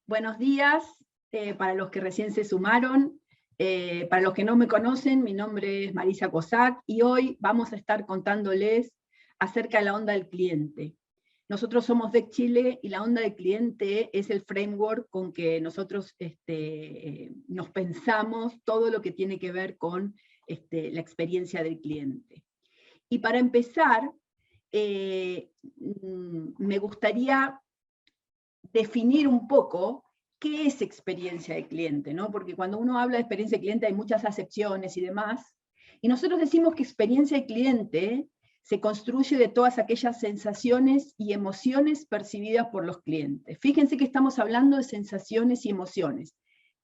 Buenos días para los que recién se sumaron. Para los que no me conocen, mi nombre es Marisa Cossack y hoy vamos a estar contándoles acerca de la onda del cliente. Nosotros somos DEC Chile y la onda del cliente es el framework con que nosotros nos pensamos todo lo que tiene que ver con la experiencia del cliente. Y para empezar, me gustaría definir un poco qué es experiencia de cliente, ¿no? Porque cuando uno habla de experiencia de cliente hay muchas acepciones y demás, y nosotros decimos que experiencia de cliente se construye de todas aquellas sensaciones y emociones percibidas por los clientes. Fíjense que estamos hablando de sensaciones y emociones.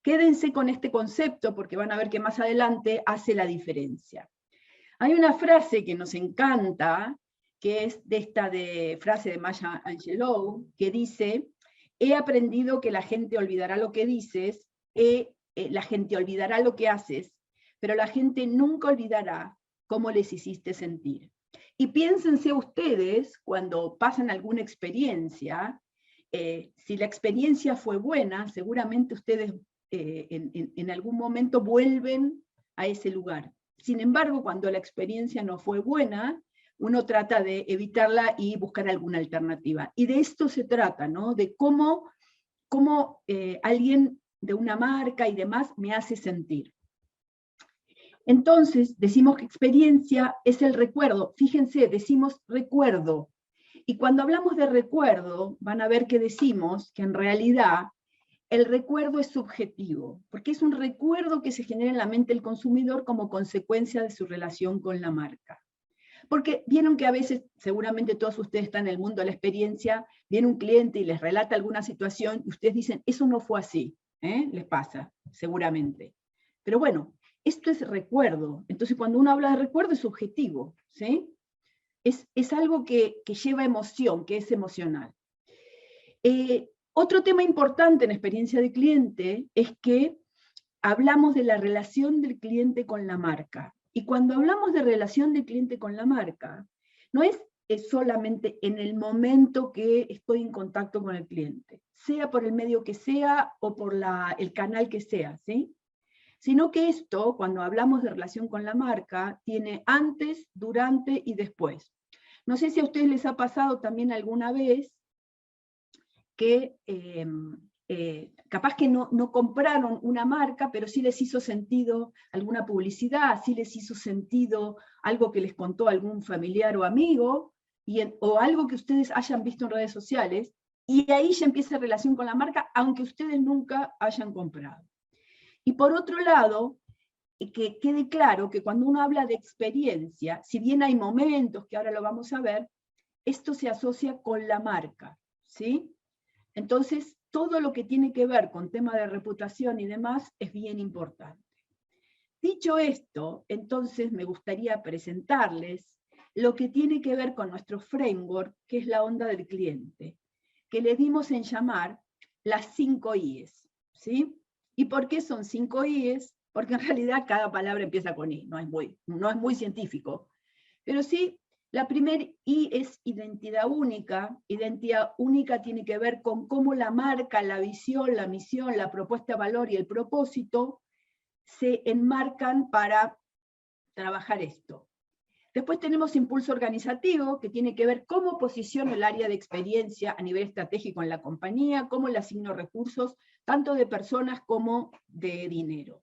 Quédense con este concepto porque van a ver que más adelante hace la diferencia. Hay una frase que nos encanta, que es frase de Maya Angelou, que dice: he aprendido que la gente olvidará lo que dices, la gente olvidará lo que haces, pero la gente nunca olvidará cómo les hiciste sentir. Y piénsense ustedes, cuando pasan alguna experiencia, si la experiencia fue buena, seguramente ustedes en algún momento vuelven a ese lugar. Sin embargo, cuando la experiencia no fue buena, uno trata de evitarla y buscar alguna alternativa. Y de esto se trata, ¿no? De cómo alguien de una marca y demás me hace sentir. Entonces, decimos que experiencia es el recuerdo. Fíjense, decimos recuerdo. Y cuando hablamos de recuerdo, van a ver que decimos que en realidad el recuerdo es subjetivo, porque es un recuerdo que se genera en la mente del consumidor como consecuencia de su relación con la marca. Porque vieron que a veces, seguramente todos ustedes están en el mundo de la experiencia, viene un cliente y les relata alguna situación y ustedes dicen, eso no fue así, les pasa, seguramente. Pero bueno, esto es recuerdo. Entonces cuando uno habla de recuerdo es subjetivo, ¿sí? Es algo que lleva emoción, que es emocional. Otro tema importante en experiencia de cliente es que hablamos de la relación del cliente con la marca. Y cuando hablamos de relación del cliente con la marca, no es solamente en el momento que estoy en contacto con el cliente, sea por el medio que sea o por el canal que sea, ¿sí? Sino que esto, cuando hablamos de relación con la marca, tiene antes, durante y después. No sé si a ustedes les ha pasado también alguna vez que capaz que no compraron una marca, pero sí les hizo sentido alguna publicidad, sí les hizo sentido algo que les contó algún familiar o amigo, o algo que ustedes hayan visto en redes sociales, y ahí ya empieza relación con la marca, aunque ustedes nunca hayan comprado. Y por otro lado, que quede claro que cuando uno habla de experiencia, si bien hay momentos, que ahora lo vamos a ver, esto se asocia con la marca, ¿sí? Entonces, todo lo que tiene que ver con tema de reputación y demás es bien importante. Dicho esto, entonces me gustaría presentarles lo que tiene que ver con nuestro framework, que es la onda del cliente, que le dimos en llamar las 5 I's, ¿sí? ¿Y por qué son 5 I's? Porque en realidad cada palabra empieza con I, no es muy científico, pero sí. La primera I es identidad única. Identidad única tiene que ver con cómo la marca, la visión, la misión, la propuesta de valor y el propósito se enmarcan para trabajar esto. Después tenemos impulso organizativo, que tiene que ver cómo posiciono el área de experiencia a nivel estratégico en la compañía, cómo le asigno recursos, tanto de personas como de dinero.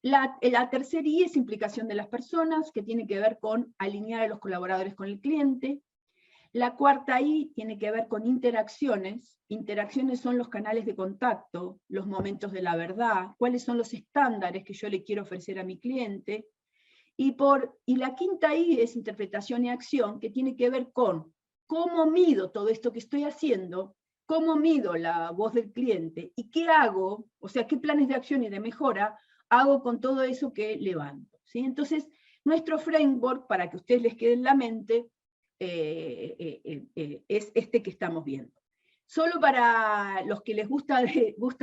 La tercera I es implicación de las personas, que tiene que ver con alinear a los colaboradores con el cliente. La cuarta I tiene que ver con interacciones. Interacciones son los canales de contacto, los momentos de la verdad, cuáles son los estándares que yo le quiero ofrecer a mi cliente. Y la quinta I es interpretación y acción, que tiene que ver con cómo mido todo esto que estoy haciendo, cómo mido la voz del cliente y qué hago, o sea, qué planes de acción y de mejora hago con todo eso que levanto, ¿sí? Entonces, nuestro framework, para que ustedes les quede en la mente, es este que estamos viendo. Solo para los que les gustan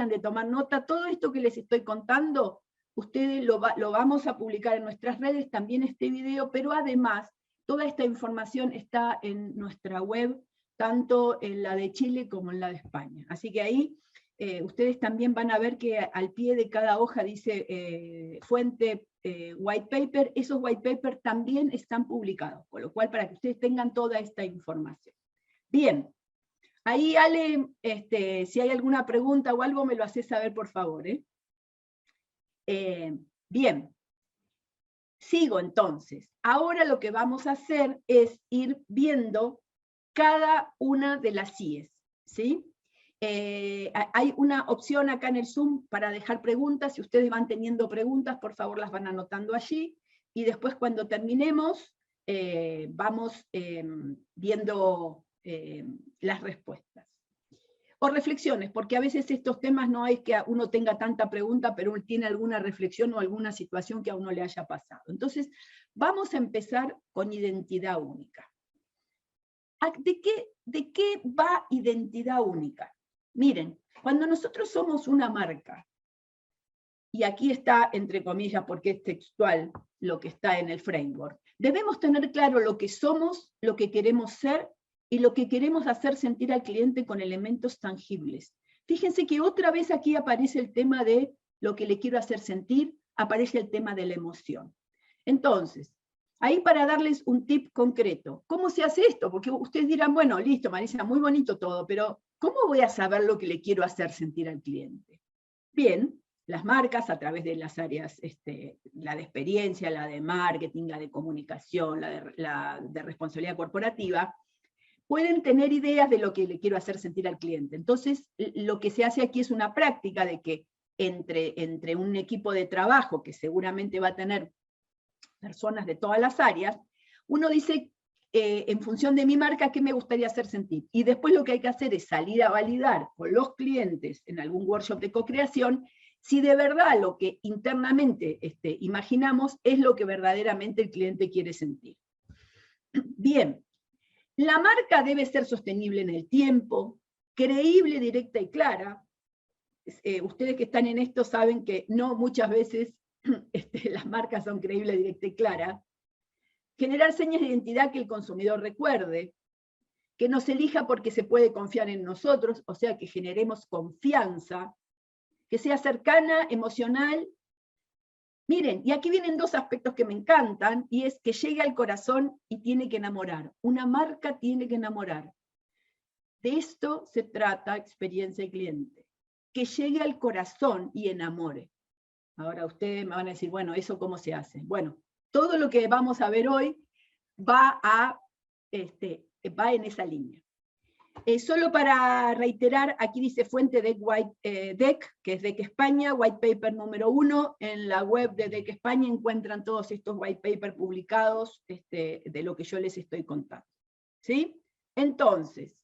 de tomar nota, todo esto que les estoy contando, ustedes lo vamos a publicar en nuestras redes, también este video, pero además, toda esta información está en nuestra web, tanto en la de Chile como en la de España. Así que ahí ustedes también van a ver que al pie de cada hoja dice fuente white paper. Esos white paper también están publicados, con lo cual para que ustedes tengan toda esta información. Bien, ahí Ale, si hay alguna pregunta o algo me lo haces saber por favor. Bien, sigo entonces. Ahora lo que vamos a hacer es ir viendo cada una de las CIEs, ¿sí? Hay una opción acá en el Zoom para dejar preguntas. Si ustedes van teniendo preguntas, por favor las van anotando allí, y después cuando terminemos vamos viendo las respuestas. O reflexiones, porque a veces estos temas no es que uno tenga tanta pregunta, pero uno tiene alguna reflexión o alguna situación que a uno le haya pasado. Entonces, vamos a empezar con identidad única. ¿De qué va identidad única? Miren, cuando nosotros somos una marca, y aquí está entre comillas porque es textual lo que está en el framework, debemos tener claro lo que somos, lo que queremos ser y lo que queremos hacer sentir al cliente con elementos tangibles. Fíjense que otra vez aquí aparece el tema de lo que le quiero hacer sentir, aparece el tema de la emoción. Entonces, ahí para darles un tip concreto, ¿cómo se hace esto? Porque ustedes dirán, bueno, listo, Marisa, muy bonito todo, pero ¿cómo voy a saber lo que le quiero hacer sentir al cliente? Bien, las marcas a través de las áreas, la de experiencia, la de marketing, la de comunicación, la de responsabilidad corporativa, pueden tener ideas de lo que le quiero hacer sentir al cliente. Entonces, lo que se hace aquí es una práctica de que entre un equipo de trabajo, que seguramente va a tener personas de todas las áreas, uno dice, en función de mi marca, ¿qué me gustaría hacer sentir? Y después lo que hay que hacer es salir a validar con los clientes en algún workshop de co-creación, si de verdad lo que internamente imaginamos es lo que verdaderamente el cliente quiere sentir. Bien. La marca debe ser sostenible en el tiempo, creíble, directa y clara. Ustedes que están en esto saben que no muchas veces las marcas son creíbles, directas y claras. Generar señas de identidad que el consumidor recuerde, que nos elija porque se puede confiar en nosotros, o sea, que generemos confianza, que sea cercana, emocional. Miren, y aquí vienen dos aspectos que me encantan, y es que llegue al corazón y tiene que enamorar. Una marca tiene que enamorar. De esto se trata experiencia de cliente. Que llegue al corazón y enamore. Ahora ustedes me van a decir, bueno, ¿eso cómo se hace? Bueno, todo lo que vamos a ver hoy va en esa línea. Solo para reiterar, aquí dice fuente de DEC, que es DEC España, White Paper número 1. En la web de DEC España encuentran todos estos White Paper publicados de lo que yo les estoy contando. ¿Sí? Entonces,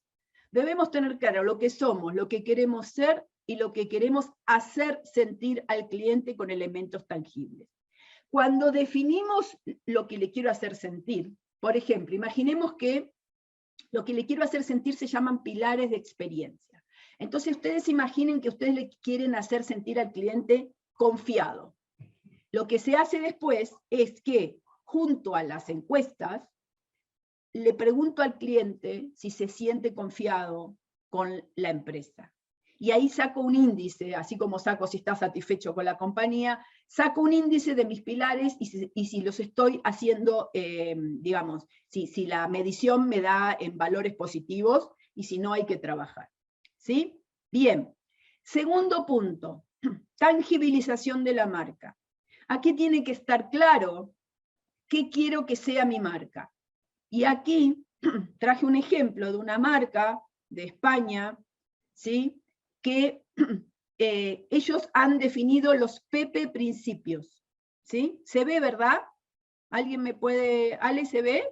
debemos tener claro lo que somos, lo que queremos ser y lo que queremos hacer sentir al cliente con elementos tangibles. Cuando definimos lo que le quiero hacer sentir, por ejemplo, imaginemos que lo que le quiero hacer sentir se llaman pilares de experiencia. Entonces ustedes imaginen que ustedes le quieren hacer sentir al cliente confiado. Lo que se hace después es que, junto a las encuestas, le pregunto al cliente si se siente confiado con la empresa. Y ahí saco un índice, así como saco si está satisfecho con la compañía, saco un índice de mis pilares y si los estoy haciendo, digamos, si la medición me da en valores positivos y si no hay que trabajar. ¿Sí? Bien. Segundo punto, tangibilización de la marca. Aquí tiene que estar claro qué quiero que sea mi marca. Y aquí traje un ejemplo de una marca de España, ¿sí? Que ellos han definido los Pepe principios. ¿Sí? ¿Se ve, verdad? ¿Alguien me puede...? ¿Ale, se ve?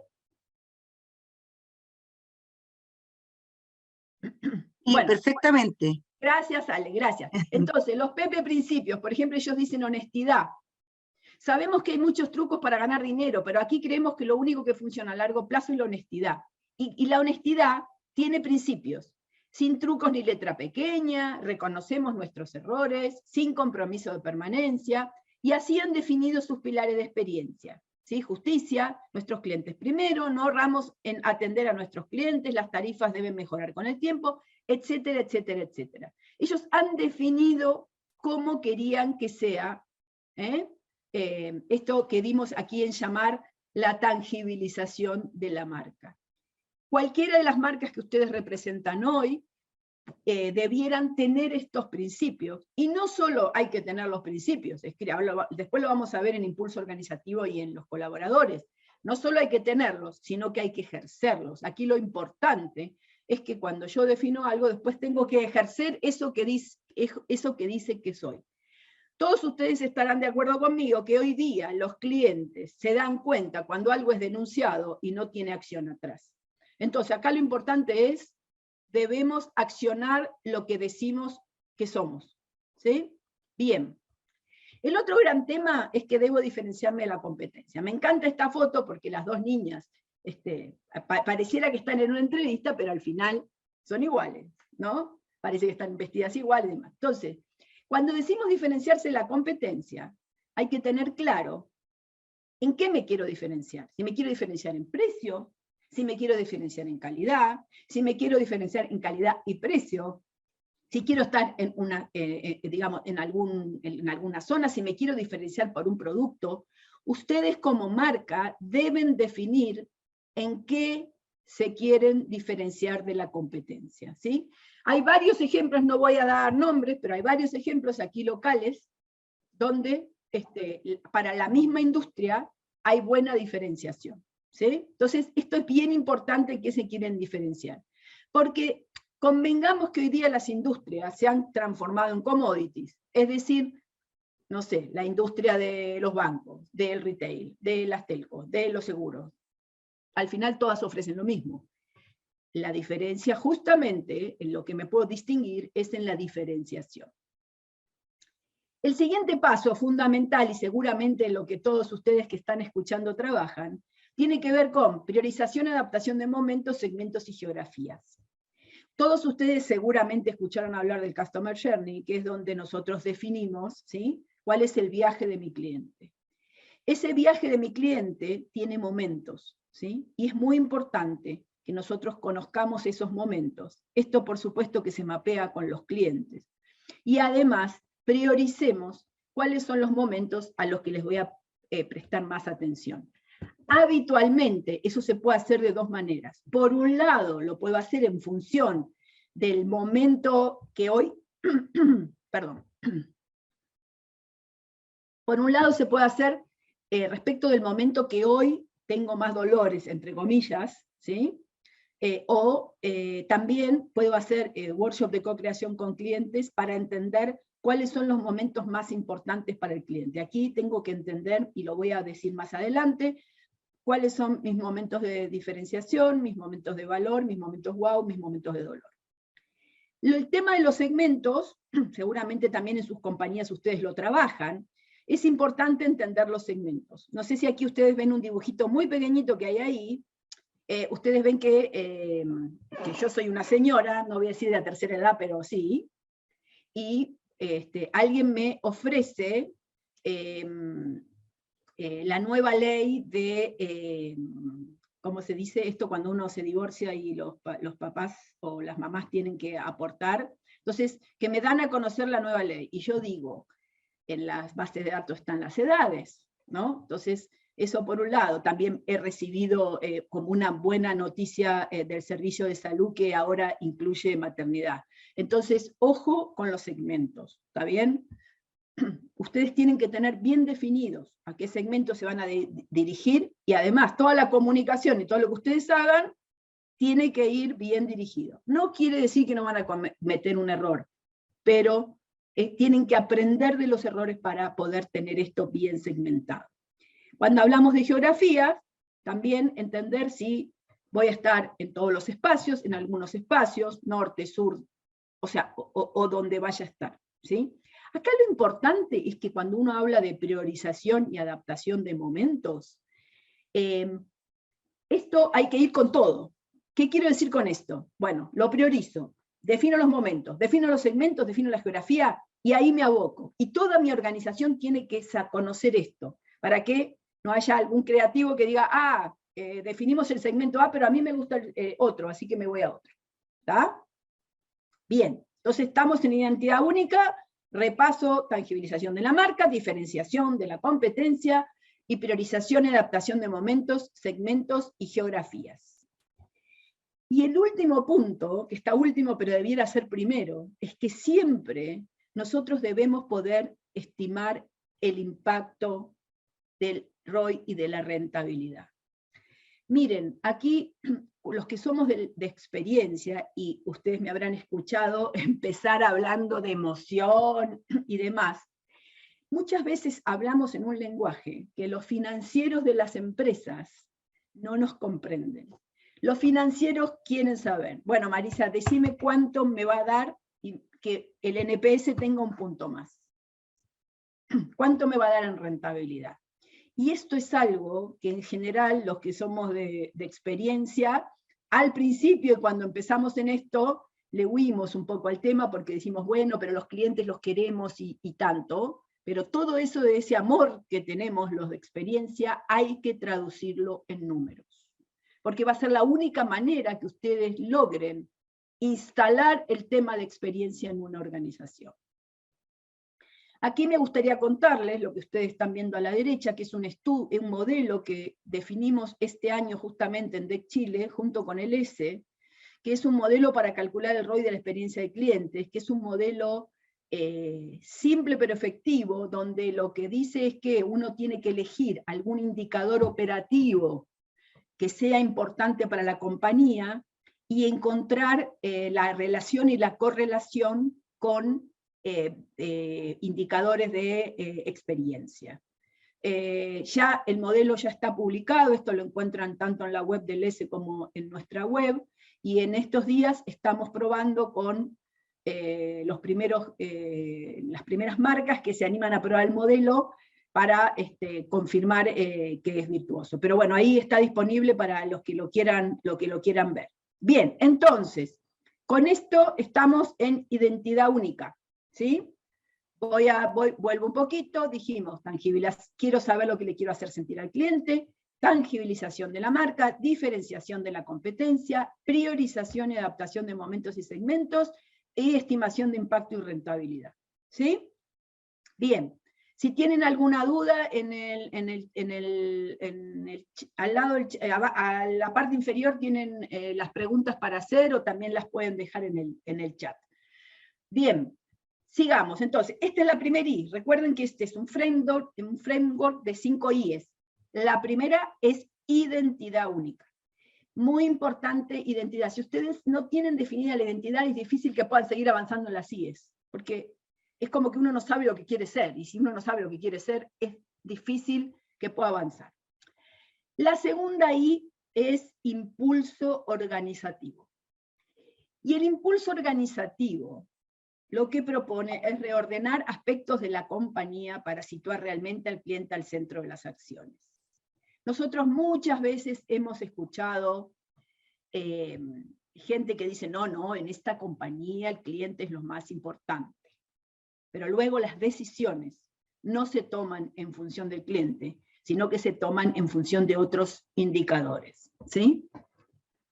Sí, bueno, perfectamente. Gracias, Ale, gracias. Entonces, los Pepe principios, por ejemplo, ellos dicen honestidad. Sabemos que hay muchos trucos para ganar dinero, pero aquí creemos que lo único que funciona a largo plazo es la honestidad. Y la honestidad tiene principios. Sin trucos ni letra pequeña, reconocemos nuestros errores, sin compromiso de permanencia, y así han definido sus pilares de experiencia. ¿Sí? Justicia, nuestros clientes primero, no ahorramos en atender a nuestros clientes, las tarifas deben mejorar con el tiempo, etcétera, etcétera, etcétera. Ellos han definido cómo querían que sea esto que dimos aquí en llamar la tangibilización de la marca. Cualquiera de las marcas que ustedes representan hoy debieran tener estos principios. Y no solo hay que tener los principios, después lo vamos a ver en impulso organizativo y en los colaboradores. No solo hay que tenerlos, sino que hay que ejercerlos. Aquí lo importante es que cuando yo defino algo, después tengo que ejercer eso que dice que soy. Todos ustedes estarán de acuerdo conmigo que hoy día los clientes se dan cuenta cuando algo es denunciado y no tiene acción atrás. Entonces, acá lo importante es, debemos accionar lo que decimos que somos. ¿Sí? Bien. El otro gran tema es que debo diferenciarme de la competencia. Me encanta esta foto porque las dos niñas pareciera que están en una entrevista, pero al final son iguales, ¿no? Parece que están vestidas igual y demás. Entonces, cuando decimos diferenciarse de la competencia, hay que tener claro en qué me quiero diferenciar. Si me quiero diferenciar en precio, si me quiero diferenciar en calidad, si me quiero diferenciar en calidad y precio, si quiero estar en digamos, en alguna zona, si me quiero diferenciar por un producto, ustedes como marca deben definir en qué se quieren diferenciar de la competencia, ¿sí? Hay varios ejemplos, no voy a dar nombres, pero hay varios ejemplos aquí locales donde para la misma industria hay buena diferenciación, ¿sí? Entonces, esto es bien importante que se quieren diferenciar, porque convengamos que hoy día las industrias se han transformado en commodities, es decir, no sé, la industria de los bancos, del retail, de las telcos, de los seguros. Al final todas ofrecen lo mismo. La diferencia justamente, en lo que me puedo distinguir, es en la diferenciación. El siguiente paso fundamental, y seguramente lo que todos ustedes que están escuchando trabajan, tiene que ver con priorización y adaptación de momentos, segmentos y geografías. Todos ustedes seguramente escucharon hablar del Customer Journey, que es donde nosotros definimos, ¿sí?, cuál es el viaje de mi cliente. Ese viaje de mi cliente tiene momentos, ¿sí? Y es muy importante que nosotros conozcamos esos momentos. Esto, por supuesto, que se mapea con los clientes. Y además, prioricemos cuáles son los momentos a los que les voy a prestar más atención. Habitualmente, eso se puede hacer de dos maneras. Por un lado, lo puedo hacer en función del momento que hoy, perdón. Por un lado, se puede hacer respecto del momento que hoy tengo más dolores, entre comillas, ¿sí? También puedo hacer workshop de co-creación con clientes para entender cuáles son los momentos más importantes para el cliente. Aquí tengo que entender, y lo voy a decir más adelante, cuáles son mis momentos de diferenciación, mis momentos de valor, mis momentos wow, mis momentos de dolor. El tema de los segmentos, seguramente también en sus compañías ustedes lo trabajan, es importante entender los segmentos. No sé si aquí ustedes ven un dibujito muy pequeñito que hay ahí. Ustedes ven que yo soy una señora, no voy a decir de la tercera edad, pero sí, y alguien me ofrece la nueva ley de, ¿cómo se dice esto cuando uno se divorcia y los papás o las mamás tienen que aportar? Entonces, que me dan a conocer la nueva ley, y yo digo, en las bases de datos están las edades, ¿no? Entonces, eso por un lado. También he recibido como una buena noticia del servicio de salud que ahora incluye maternidad. Entonces, ojo con los segmentos, ¿está bien? Ustedes tienen que tener bien definidos a qué segmentos se van a dirigir, y además toda la comunicación y todo lo que ustedes hagan tiene que ir bien dirigido. No quiere decir que no van a cometer un error, pero tienen que aprender de los errores para poder tener esto bien segmentado. Cuando hablamos de geografía, también entender si voy a estar en todos los espacios, en algunos espacios, norte, sur, o sea, o donde vaya a estar, ¿sí? Acá lo importante es que cuando uno habla de priorización y adaptación de momentos, esto hay que ir con todo. ¿Qué quiero decir con esto? Bueno, lo priorizo, defino los momentos, defino los segmentos, defino la geografía, y ahí me aboco. Y toda mi organización tiene que conocer esto, para que no haya algún creativo que diga, definimos el segmento A, pero a mí me gusta otro, así que me voy a otro. ¿Está? Bien. Entonces estamos en identidad única, repaso, tangibilización de la marca, diferenciación de la competencia y priorización y adaptación de momentos, segmentos y geografías. Y el último punto, que está último pero debiera ser primero, es que siempre nosotros debemos poder estimar el impacto del ROI y de la rentabilidad. Miren, aquí los que somos de experiencia, y ustedes me habrán escuchado empezar hablando de emoción y demás, muchas veces hablamos en un lenguaje que los financieros de las empresas no nos comprenden. Los financieros quieren saber, bueno, Marisa, decime cuánto me va a dar y que el NPS tenga un punto más. ¿Cuánto me va a dar en rentabilidad? Y esto es algo que en general los que somos de experiencia, al principio cuando empezamos en esto, le huimos un poco al tema porque decimos, bueno, pero los clientes los queremos y tanto, pero todo eso de ese amor que tenemos los de experiencia hay que traducirlo en números. Porque va a ser la única manera que ustedes logren instalar el tema de experiencia en una organización. Aquí me gustaría contarles lo que ustedes están viendo a la derecha, que es un modelo que definimos este año justamente en DEC Chile, junto con el ESE, que es un modelo para calcular el ROI de la experiencia de clientes, que es un modelo simple pero efectivo, donde lo que dice es que uno tiene que elegir algún indicador operativo que sea importante para la compañía y encontrar la relación y la correlación con indicadores de experiencia. Ya el modelo ya está publicado, esto lo encuentran tanto en la web del ESE como en nuestra web, y en estos días estamos probando con las primeras marcas que se animan a probar el modelo para confirmar que es virtuoso. Pero bueno, ahí está disponible para los que lo quieran ver. Bien, entonces, con esto estamos en identidad única, ¿sí? Vuelvo un poquito, dijimos, quiero saber lo que le quiero hacer sentir al cliente, tangibilización de la marca, diferenciación de la competencia, priorización y adaptación de momentos y segmentos, y estimación de impacto y rentabilidad. ¿Sí? Bien. Si tienen alguna duda, al lado, a la parte inferior tienen las preguntas para hacer, o también las pueden dejar en el chat. Bien, sigamos. Entonces, esta es la primera I. Recuerden que este es un framework de 5 I's. La primera es identidad única. Muy importante identidad. Si ustedes no tienen definida la identidad, es difícil que puedan seguir avanzando en las IES, porque es como que uno no sabe lo que quiere ser, y si uno no sabe lo que quiere ser, es difícil que pueda avanzar. La segunda I es impulso organizativo. Y el impulso organizativo lo que propone es reordenar aspectos de la compañía para situar realmente al cliente al centro de las acciones. Nosotros muchas veces hemos escuchado gente que dice, no, en esta compañía el cliente es lo más importante. Pero luego las decisiones no se toman en función del cliente, sino que se toman en función de otros indicadores. ¿Sí?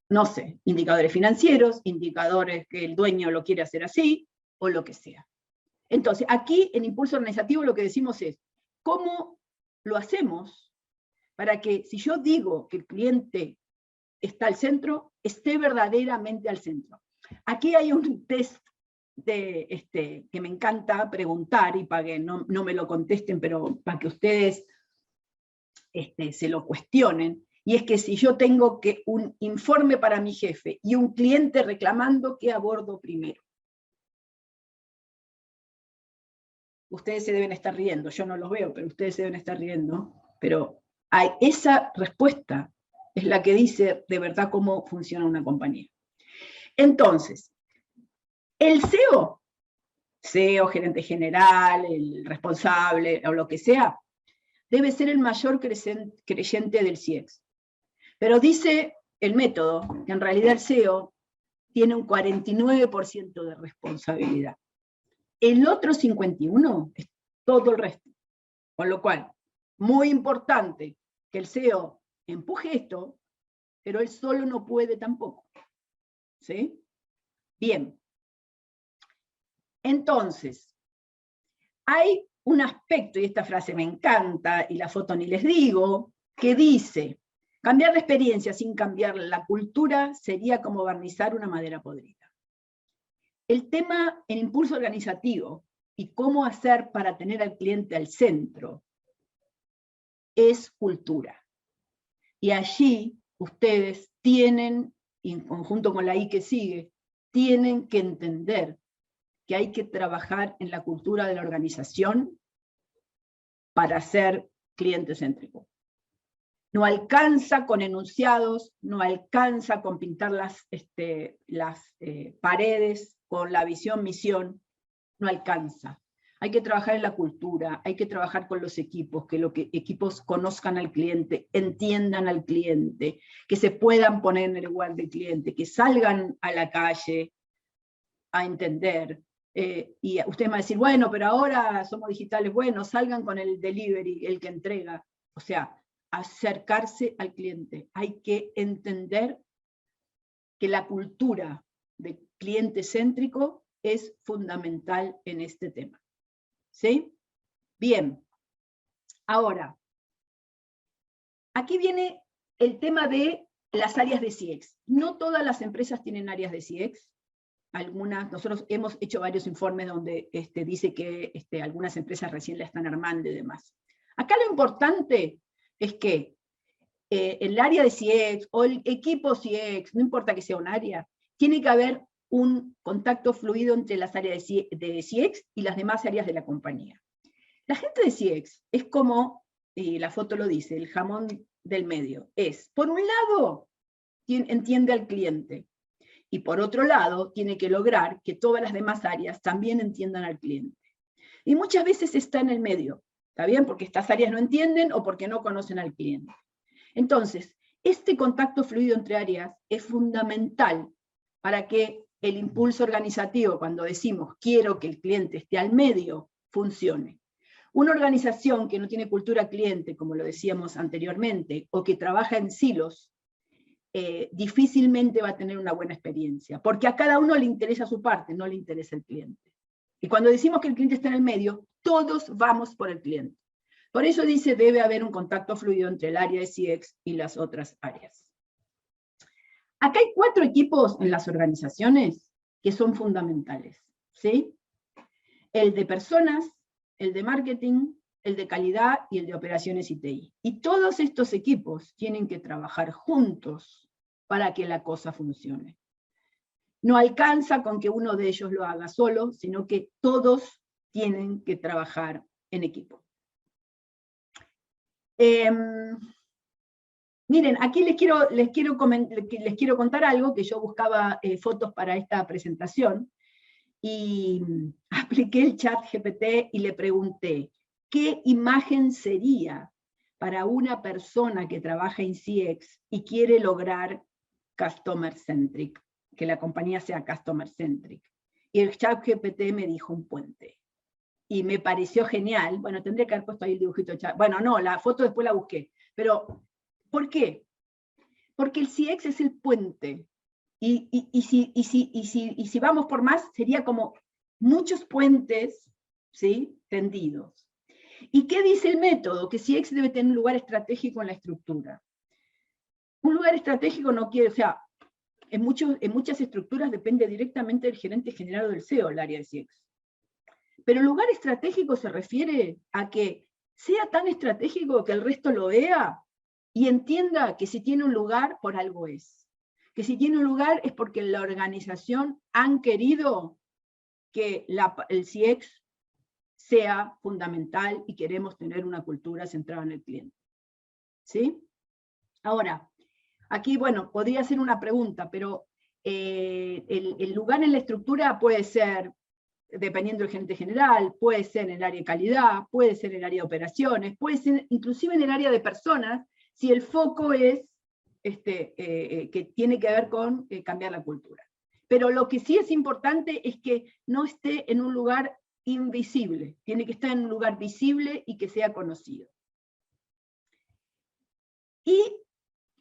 No sé, indicadores financieros, indicadores que el dueño lo quiere hacer así, o lo que sea. Entonces, aquí en impulso organizativo lo que decimos es, ¿cómo lo hacemos para que si yo digo que el cliente está al centro, esté verdaderamente al centro? Aquí hay un test que me encanta preguntar, y para que no me lo contesten, pero para que ustedes se lo cuestionen, y es que si yo tengo un informe para mi jefe y un cliente reclamando, ¿qué abordo primero? Ustedes se deben estar riendo, yo no los veo, pero ustedes se deben estar riendo, pero esa respuesta es la que dice de verdad cómo funciona una compañía. Entonces, el CEO, gerente general, el responsable, o lo que sea, debe ser el mayor creyente del CIEX. Pero dice el método que en realidad el CEO tiene un 49% de responsabilidad. El otro 51% es todo el resto. Con lo cual, muy importante que el CEO empuje esto, pero él solo no puede tampoco. ¿Sí? Bien. Entonces, hay un aspecto, y esta frase me encanta, y la foto ni les digo, que dice, cambiar la experiencia sin cambiar la cultura sería como barnizar una madera podrida. El tema en impulso organizativo y cómo hacer para tener al cliente al centro es cultura. Y allí ustedes tienen, en conjunto con la I que sigue, tienen que entender que hay que trabajar en la cultura de la organización para ser cliente céntrico. No alcanza con enunciados, no alcanza con pintar las paredes con la visión, misión, no alcanza. Hay que trabajar en la cultura, hay que trabajar con los equipos, que los equipos conozcan al cliente, entiendan al cliente, que se puedan poner en el lugar del cliente, que salgan a la calle a entender. Y usted me va a decir, bueno, pero ahora somos digitales, bueno, salgan con el delivery, el que entrega. O sea, acercarse al cliente. Hay que entender que la cultura de cliente céntrico es fundamental en este tema. ¿Sí? Bien. Ahora, aquí viene el tema de las áreas de CX. No todas las empresas tienen áreas de CX. Algunas, nosotros hemos hecho varios informes donde dice que algunas empresas recién la están armando y demás. Acá lo importante es que el área de CX o el equipo CX, no importa que sea un área, tiene que haber un contacto fluido entre las áreas de CX y las demás áreas de la compañía. La gente de CX es como, y la foto lo dice, el jamón del medio. Es, por un lado, entiende al cliente, y por otro lado, tiene que lograr que todas las demás áreas también entiendan al cliente. Y muchas veces está en el medio, ¿está bien? Porque estas áreas no entienden o porque no conocen al cliente. Entonces, este contacto fluido entre áreas es fundamental para que el impulso organizativo, cuando decimos quiero que el cliente esté al medio, funcione. Una organización que no tiene cultura cliente, como lo decíamos anteriormente, o que trabaja en silos, difícilmente va a tener una buena experiencia, porque a cada uno le interesa su parte, no le interesa el cliente. Y cuando decimos que el cliente está en el medio, todos vamos por el cliente. Por eso dice, debe haber un contacto fluido entre el área de CX y las otras áreas. Acá hay 4 equipos en las organizaciones que son fundamentales, ¿sí? El de personas, el de marketing, el de calidad y el de operaciones y TI. Y todos estos equipos tienen que trabajar juntos para que la cosa funcione. No alcanza con que uno de ellos lo haga solo, sino que todos tienen que trabajar en equipo. Miren, aquí les quiero contar algo, que yo buscaba fotos para esta presentación, y apliqué el chat GPT y le pregunté, ¿qué imagen sería para una persona que trabaja en CX y quiere lograr customer centric, que la compañía sea customer centric? Y el chat GPT me dijo un puente. Y me pareció genial. Bueno, tendría que haber puesto ahí el dibujito de chat. Bueno, no, la foto después la busqué. Pero, ¿por qué? Porque el CX es el puente. Y si vamos por más, sería como muchos puentes, ¿sí?, tendidos. ¿Y qué dice el método? Que CX debe tener un lugar estratégico en la estructura. Un lugar estratégico no quiere, o sea, en muchas estructuras depende directamente del gerente general o del CEO, el área de CX. Pero el lugar estratégico se refiere a que sea tan estratégico que el resto lo vea y entienda que si tiene un lugar, por algo es. Que si tiene un lugar es porque la organización han querido que el CX sea fundamental y queremos tener una cultura centrada en el cliente. ¿Sí? Ahora, aquí, bueno, podría ser una pregunta, pero el lugar en la estructura puede ser, dependiendo del gerente general, puede ser en el área de calidad, puede ser en el área de operaciones, puede ser inclusive en el área de personas, si el foco es que tiene que ver con cambiar la cultura. Pero lo que sí es importante es que no esté en un lugar invisible, tiene que estar en un lugar visible y que sea conocido. Y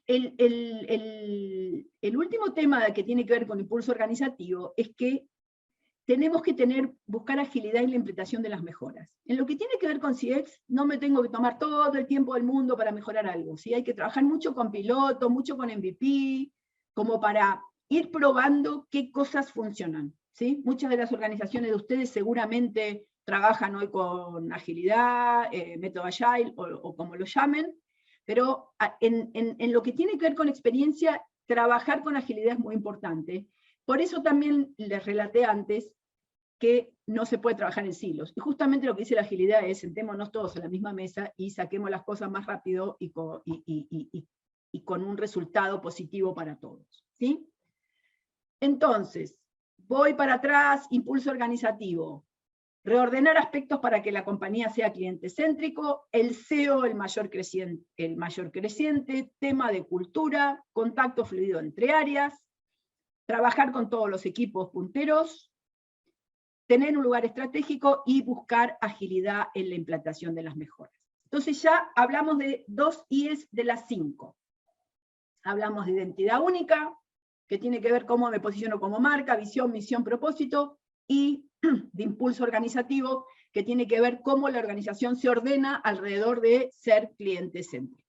el último tema que tiene que ver con impulso organizativo es que tenemos que buscar agilidad en la implementación de las mejoras. En lo que tiene que ver con CX, no me tengo que tomar todo el tiempo del mundo para mejorar algo. ¿Sí? Hay que trabajar mucho con piloto, mucho con MVP, como para ir probando qué cosas funcionan. ¿Sí? Muchas de las organizaciones de ustedes seguramente trabajan hoy con agilidad, método Agile o como lo llamen, pero en lo que tiene que ver con experiencia, trabajar con agilidad es muy importante. Por eso también les relaté antes que no se puede trabajar en silos. Y justamente lo que dice la agilidad es, sentémonos todos a la misma mesa y saquemos las cosas más rápido y con un resultado positivo para todos. ¿Sí? Entonces, voy para atrás, impulso organizativo. Reordenar aspectos para que la compañía sea cliente céntrico, el SEO el mayor creciente, tema de cultura, contacto fluido entre áreas, trabajar con todos los equipos punteros, tener un lugar estratégico y buscar agilidad en la implantación de las mejoras. Entonces ya hablamos de 2 I's de las 5. Hablamos de identidad única, que tiene que ver cómo me posiciono como marca, visión, misión, propósito, y de impulso organizativo, que tiene que ver cómo la organización se ordena alrededor de ser cliente céntrico.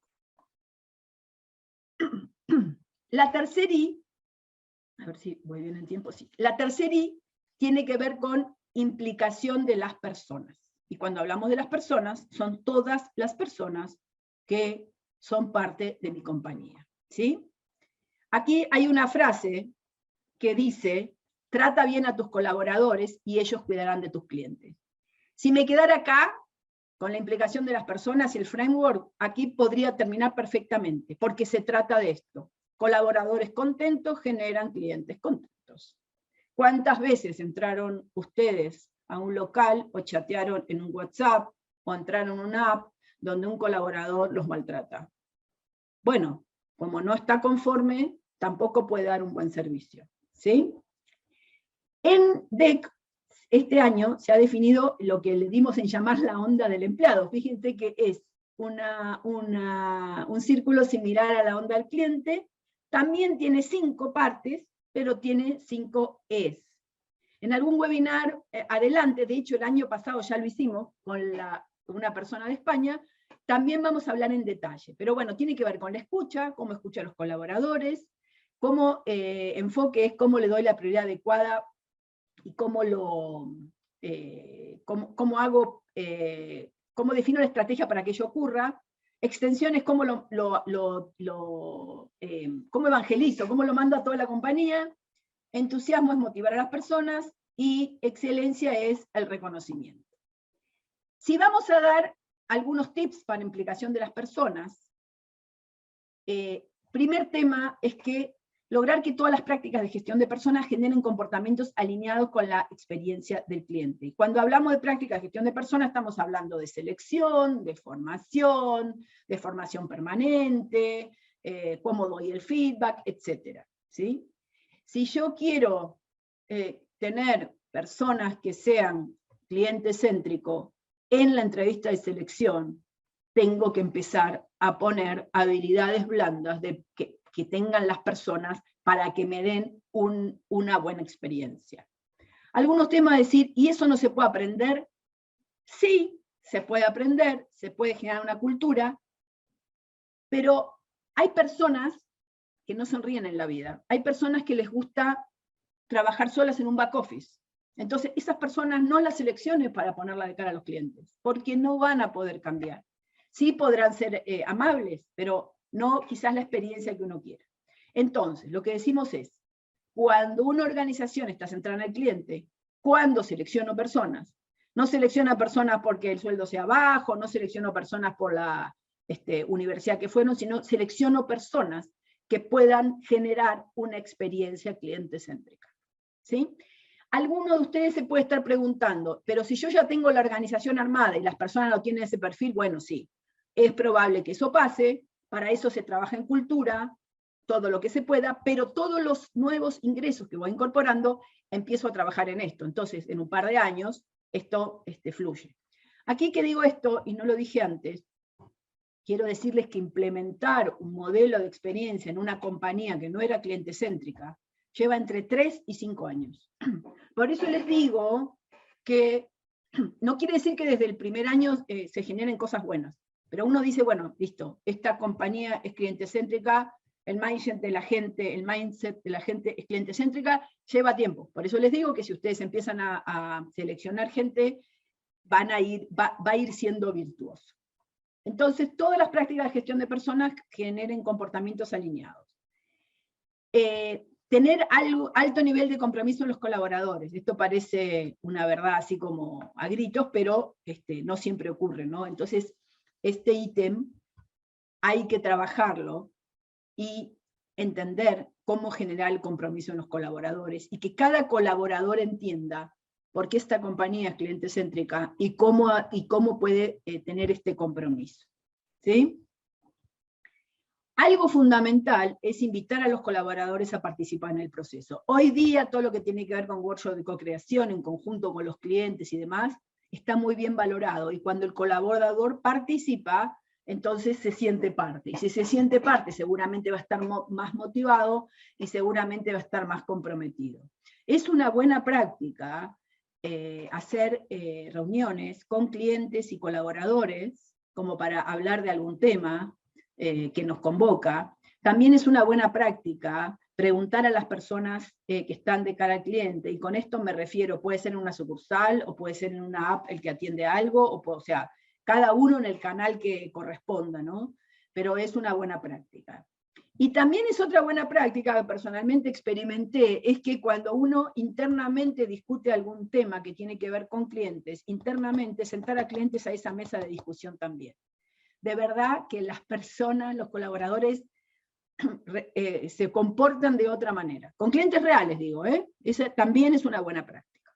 La tercera I, a ver si voy bien en tiempo, sí. La tercera I tiene que ver con implicación de las personas. Y cuando hablamos de las personas, son todas las personas que son parte de mi compañía. ¿Sí? Aquí hay una frase que dice, trata bien a tus colaboradores y ellos cuidarán de tus clientes. Si me quedara acá, con la implicación de las personas y el framework, aquí podría terminar perfectamente, porque se trata de esto. Colaboradores contentos generan clientes contentos. ¿Cuántas veces entraron ustedes a un local o chatearon en un WhatsApp o entraron en una app donde un colaborador los maltrata? Bueno, como no está conforme, tampoco puede dar un buen servicio. ¿Sí? En DEC, este año se ha definido lo que le dimos en llamar la onda del empleado. Fíjense que es un círculo similar a la onda del cliente, también tiene 5 partes, pero tiene 5 E's. En algún webinar adelante, de hecho el año pasado ya lo hicimos con una persona de España, también vamos a hablar en detalle. Pero bueno, tiene que ver con la escucha, cómo escucha a los colaboradores, cómo enfoque es cómo le doy la prioridad adecuada y cómo defino la estrategia para que ello ocurra. Extensiones, cómo cómo evangelizo, cómo lo mando a toda la compañía. Entusiasmo es motivar a las personas y excelencia es el reconocimiento. Si vamos a dar algunos tips para implicación de las personas, primer tema es que lograr que todas las prácticas de gestión de personas generen comportamientos alineados con la experiencia del cliente. Cuando hablamos de prácticas de gestión de personas, estamos hablando de selección, de formación permanente, cómo doy el feedback, etc. ¿Sí? Si yo quiero tener personas que sean cliente céntrico en la entrevista de selección, tengo que empezar a poner habilidades blandas que tengan las personas para que me den una buena experiencia. Algunos temas a decir, ¿y eso no se puede aprender? Sí, se puede aprender, se puede generar una cultura, pero hay personas que no sonríen en la vida. Hay personas que les gusta trabajar solas en un back office. Entonces, esas personas no las selecciones para ponerla de cara a los clientes, porque no van a poder cambiar. Sí podrán ser amables, pero no quizás la experiencia que uno quiera. Entonces, lo que decimos es, cuando una organización está centrada en el cliente, cuando selecciono personas, no selecciono personas porque el sueldo sea bajo, no selecciono personas por la universidad que fueron, sino selecciono personas que puedan generar una experiencia cliente-céntrica. ¿Sí? Alguno de ustedes se puede estar preguntando, pero si yo ya tengo la organización armada y las personas no tienen ese perfil, bueno, sí, es probable que eso pase, para eso se trabaja en cultura, todo lo que se pueda, pero todos los nuevos ingresos que voy incorporando, empiezo a trabajar en esto. Entonces, en un par de años, esto fluye. Aquí que digo esto, y no lo dije antes, quiero decirles que implementar un modelo de experiencia en una compañía que no era cliente céntrica, lleva entre 3 y 5 años. Por eso les digo que no quiere decir que desde el primer año se generen cosas buenas, pero uno dice, bueno, listo, esta compañía es cliente-céntrica, el mindset de la gente es cliente-céntrica, lleva tiempo. Por eso les digo que si ustedes empiezan a seleccionar gente, va a ir siendo virtuoso. Entonces, todas las prácticas de gestión de personas generen comportamientos alineados. Tener alto nivel de compromiso en los colaboradores. Esto parece una verdad así como a gritos, pero no siempre ocurre, ¿no? Entonces, este ítem hay que trabajarlo y entender cómo generar el compromiso en los colaboradores y que cada colaborador entienda por qué esta compañía es cliente céntrica y cómo puede tener este compromiso. ¿Sí? Algo fundamental es invitar a los colaboradores a participar en el proceso. Hoy día todo lo que tiene que ver con workshop de co-creación en conjunto con los clientes y demás está muy bien valorado, y cuando el colaborador participa, entonces se siente parte. Y si se siente parte, seguramente va a estar más motivado y seguramente va a estar más comprometido. Es una buena práctica hacer reuniones con clientes y colaboradores, como para hablar de algún tema que nos convoca. También es una buena práctica preguntar a las personas que están de cara al cliente, y con esto me refiero, puede ser en una sucursal, o puede ser en una app el que atiende algo, o sea, cada uno en el canal que corresponda, ¿no? Pero es una buena práctica. Y también es otra buena práctica que personalmente experimenté, es que cuando uno internamente discute algún tema que tiene que ver con clientes, internamente sentar a clientes a esa mesa de discusión también. De verdad que las personas, los colaboradores, se comportan de otra manera. Con clientes reales, digo, esa también es una buena práctica.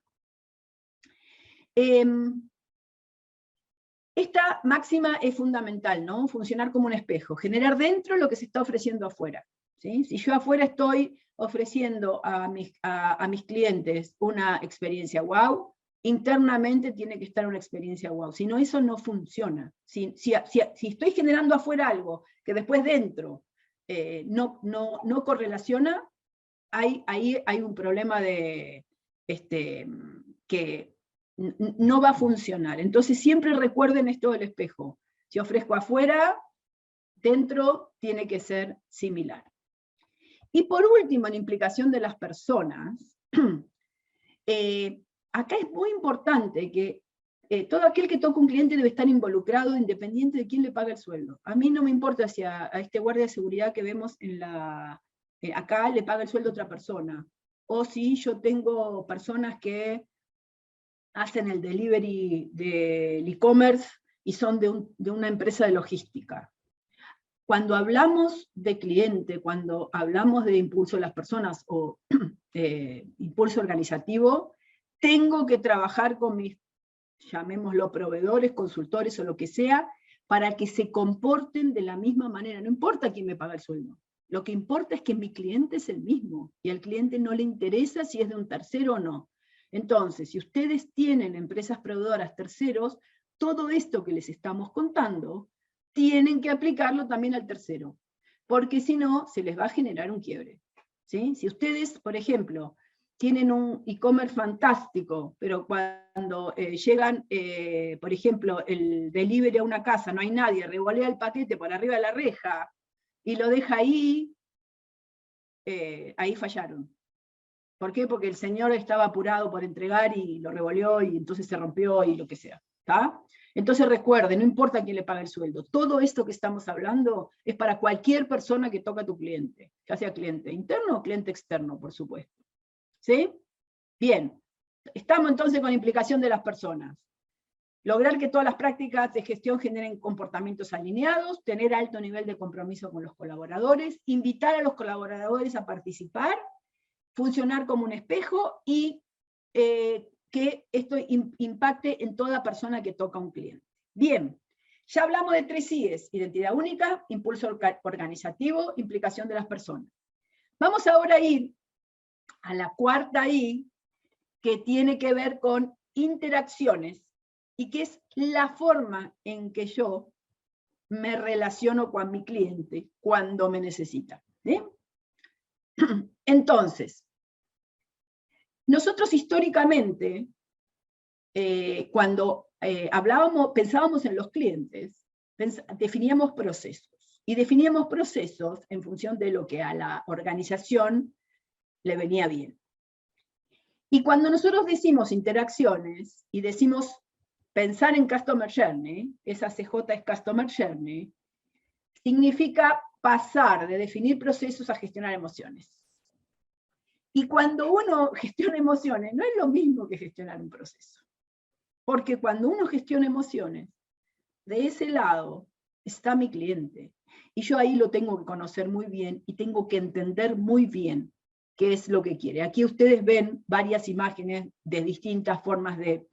Esta máxima es fundamental, ¿no? Funcionar como un espejo, generar dentro lo que se está ofreciendo afuera. ¿Sí? Si yo afuera estoy ofreciendo a mis clientes una experiencia wow, internamente tiene que estar una experiencia wow, si no, eso no funciona. Si estoy generando afuera algo que después dentro no correlaciona, ahí hay un problema de que no va a funcionar. Entonces siempre recuerden esto del espejo. Si ofrezco afuera, dentro tiene que ser similar. Y por último, en implicación de las personas, acá es muy importante que todo aquel que toca un cliente debe estar involucrado, independiente de quién le paga el sueldo. A mí no me importa si a este guardia de seguridad que vemos acá le paga el sueldo a otra persona, o si yo tengo personas que hacen el delivery del e-commerce y son de una empresa de logística. Cuando hablamos de cliente, cuando hablamos de impulso de las personas o impulso organizativo, tengo que trabajar con mis, llamémoslo proveedores, consultores o lo que sea, para que se comporten de la misma manera. No importa quién me paga el sueldo. Lo que importa es que mi cliente es el mismo, y al cliente no le interesa si es de un tercero o no. Entonces, si ustedes tienen empresas proveedoras, terceros, todo esto que les estamos contando, tienen que aplicarlo también al tercero, porque si no, se les va a generar un quiebre. ¿Sí? Si ustedes, por ejemplo, tienen un e-commerce fantástico, pero cuando llegan, por ejemplo, el delivery a una casa, no hay nadie, revolea el paquete por arriba de la reja y lo deja ahí, ahí fallaron. ¿Por qué? Porque el señor estaba apurado por entregar y lo revolvió y entonces se rompió y lo que sea. ¿Está? Entonces recuerden, no importa quién le paga el sueldo, todo esto que estamos hablando es para cualquier persona que toca a tu cliente, ya sea cliente interno o cliente externo, por supuesto. ¿Sí? Bien, estamos entonces con la implicación de las personas. Lograr que todas las prácticas de gestión generen comportamientos alineados, tener alto nivel de compromiso con los colaboradores, invitar a los colaboradores a participar, funcionar como un espejo y que esto impacte en toda persona que toca a un cliente. Bien, ya hablamos de 3 I's: identidad única, impulso organizativo, implicación de las personas. Vamos ahora a ir a la 4ª I, que tiene que ver con interacciones, y que es la forma en que yo me relaciono con mi cliente cuando me necesita. ¿Sí? Entonces, nosotros históricamente, cuando pensábamos en los clientes, definíamos procesos. Y definíamos procesos en función de lo que a la organización le venía bien. Y cuando nosotros decimos interacciones y decimos pensar en Customer Journey, esa CJ es Customer Journey, significa pasar de definir procesos a gestionar emociones. Y cuando uno gestiona emociones, no es lo mismo que gestionar un proceso. Porque cuando uno gestiona emociones, de ese lado está mi cliente. Y yo ahí lo tengo que conocer muy bien y tengo que entender muy bien qué es lo que quiere. Aquí ustedes ven varias imágenes de distintas formas de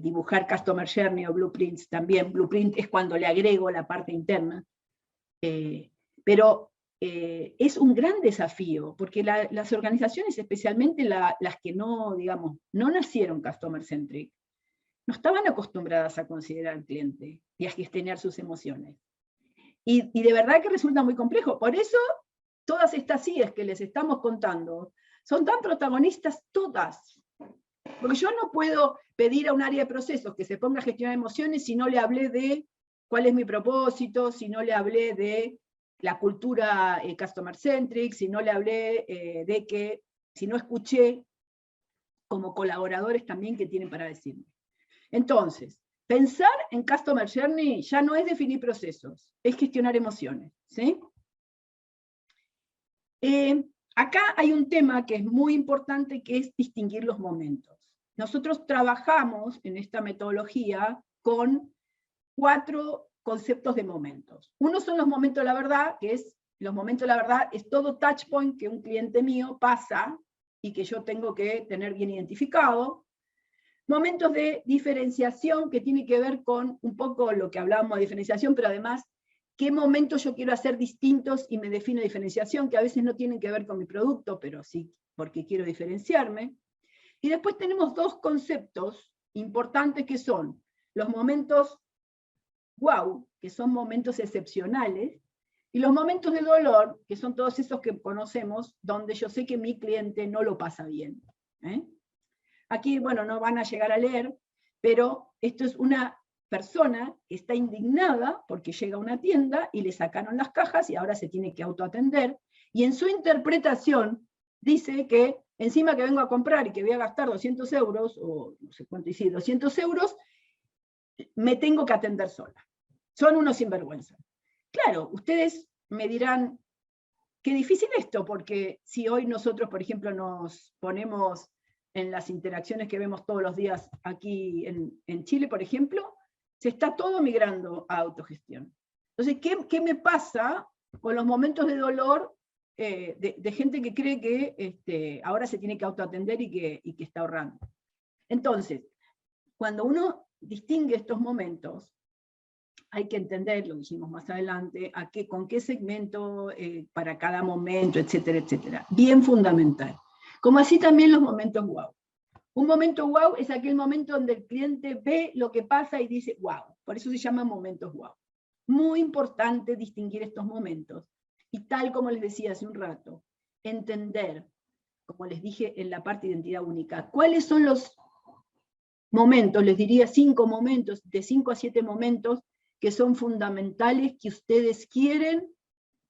dibujar Customer Journey o Blueprints también. Blueprint es cuando le agrego la parte interna. Pero es un gran desafío, porque las organizaciones, especialmente las que no, digamos, no nacieron Customer Centric, no estaban acostumbradas a considerar al cliente y a gestionar sus emociones. Y de verdad que resulta muy complejo. Por eso, todas estas IES que les estamos contando son tan protagonistas todas. Porque yo no puedo pedir a un área de procesos que se ponga a gestionar emociones si no le hablé de cuál es mi propósito, si no le hablé de la cultura customer centric, si no le hablé de que, si no escuché como colaboradores también que tienen para decirme. Entonces, pensar en Customer Journey ya no es definir procesos, es gestionar emociones, ¿sí? Acá hay un tema que es muy importante, que es distinguir los momentos. Nosotros trabajamos en esta metodología con 4 conceptos de momentos. Uno son los momentos de la verdad, que es, los momentos de la verdad es todo touch point que un cliente mío pasa y que yo tengo que tener bien identificado. Momentos de diferenciación, que tiene que ver con un poco lo que hablábamos de diferenciación, pero además, qué momentos yo quiero hacer distintos y me defino diferenciación, que a veces no tienen que ver con mi producto, pero sí porque quiero diferenciarme. Y después tenemos 2 conceptos importantes que son los momentos wow, que son momentos excepcionales, y los momentos de dolor, que son todos esos que conocemos, donde yo sé que mi cliente no lo pasa bien. Aquí, bueno, no van a llegar a leer, pero esto es una persona que está indignada porque llega a una tienda y le sacaron las cajas y ahora se tiene que autoatender, y en su interpretación dice que encima que vengo a comprar y que voy a gastar 200 euros, o no sé cuánto hice, 200 euros, me tengo que atender sola. Son unos sinvergüenza. Claro, ustedes me dirán, qué difícil esto, porque si hoy nosotros, por ejemplo, nos ponemos en las interacciones que vemos todos los días aquí en Chile, por ejemplo, se está todo migrando a autogestión. Entonces, ¿qué me pasa con los momentos de dolor de gente que cree que ahora se tiene que autoatender y que está ahorrando? Entonces, cuando uno distingue estos momentos, hay que entender, lo dijimos más adelante, con qué segmento, para cada momento, etcétera, etcétera. Bien fundamental. Como así también los momentos wow. Un momento wow es aquel momento donde el cliente ve lo que pasa y dice wow. Por eso se llaman momentos wow. Muy importante distinguir estos momentos. Y tal como les decía hace un rato, entender, como les dije en la parte de identidad única, cuáles son los momentos, les diría 5 momentos, de 5 a 7 momentos, que son fundamentales, que ustedes quieren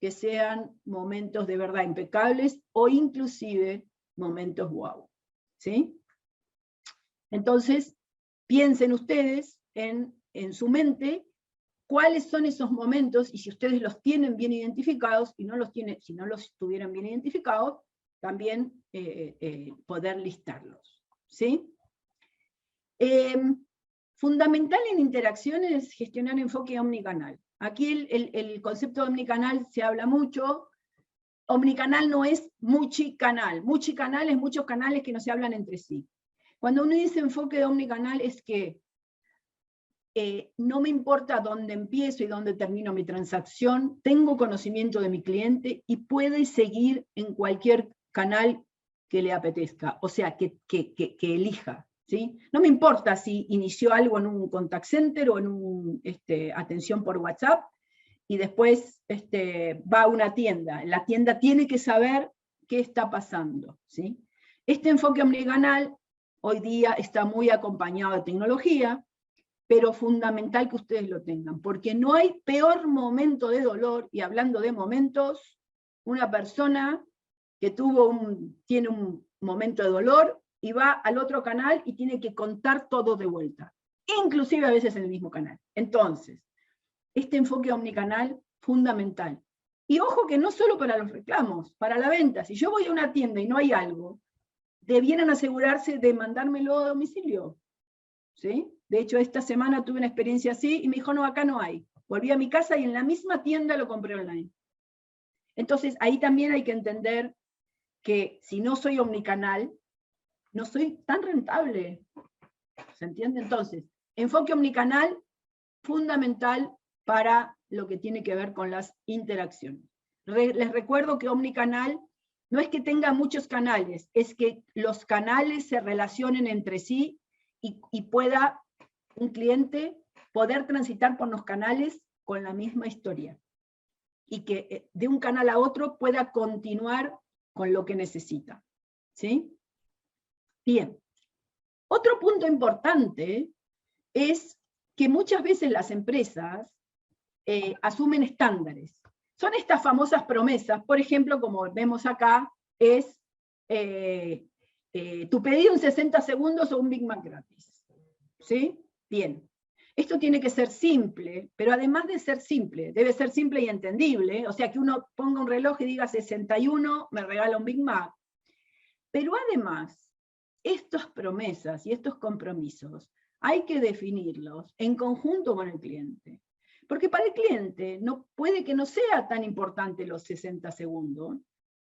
que sean momentos de verdad impecables, o inclusive momentos wow. ¿Sí? Entonces, piensen ustedes en su mente cuáles son esos momentos, y si ustedes los tienen bien identificados, y si no los tuvieran bien identificados, también poder listarlos. ¿Sí? Fundamental en interacciones es gestionar enfoque omnicanal. Aquí el concepto de omnicanal se habla mucho. Omnicanal no es multicanal. Multicanal es muchos canales que no se hablan entre sí. Cuando uno dice enfoque de omnicanal es que no me importa dónde empiezo y dónde termino mi transacción, tengo conocimiento de mi cliente y puede seguir en cualquier canal que le apetezca, o sea, que elija. ¿Sí? No me importa si inició algo en un contact center o en un atención por WhatsApp, y después va a una tienda. La tienda tiene que saber qué está pasando, ¿sí? Este enfoque omnicanal hoy día está muy acompañado de tecnología, pero fundamental que ustedes lo tengan, porque no hay peor momento de dolor, y hablando de momentos, una persona que tiene un momento de dolor y va al otro canal y tiene que contar todo de vuelta, inclusive a veces en el mismo canal. Entonces, este enfoque omnicanal, fundamental. Y ojo que no solo para los reclamos, para la venta. Si yo voy a una tienda y no hay algo, debieran asegurarse de mandármelo a domicilio, ¿sí? De hecho, esta semana tuve una experiencia así y me dijo, no, acá no hay. Volví a mi casa y en la misma tienda lo compré online. Entonces, ahí también hay que entender que si no soy omnicanal, no soy tan rentable. ¿Se entiende? Entonces, enfoque omnicanal, fundamental para lo que tiene que ver con las interacciones. Les recuerdo que omnicanal no es que tenga muchos canales, es que los canales se relacionen entre sí y pueda un cliente poder transitar por los canales con la misma historia. Y que de un canal a otro pueda continuar con lo que necesita. ¿Sí? Bien. Otro punto importante es que muchas veces las empresas asumen estándares. Son estas famosas promesas, por ejemplo, como vemos acá, es tu pedido en 60 segundos o un Big Mac gratis. ¿Sí? Bien. Esto tiene que ser simple, pero además de ser simple, debe ser simple y entendible, o sea, que uno ponga un reloj y diga 61, me regala un Big Mac. Pero además, estas promesas y estos compromisos hay que definirlos en conjunto con el cliente. Porque para el cliente puede que no sea tan importante los 60 segundos,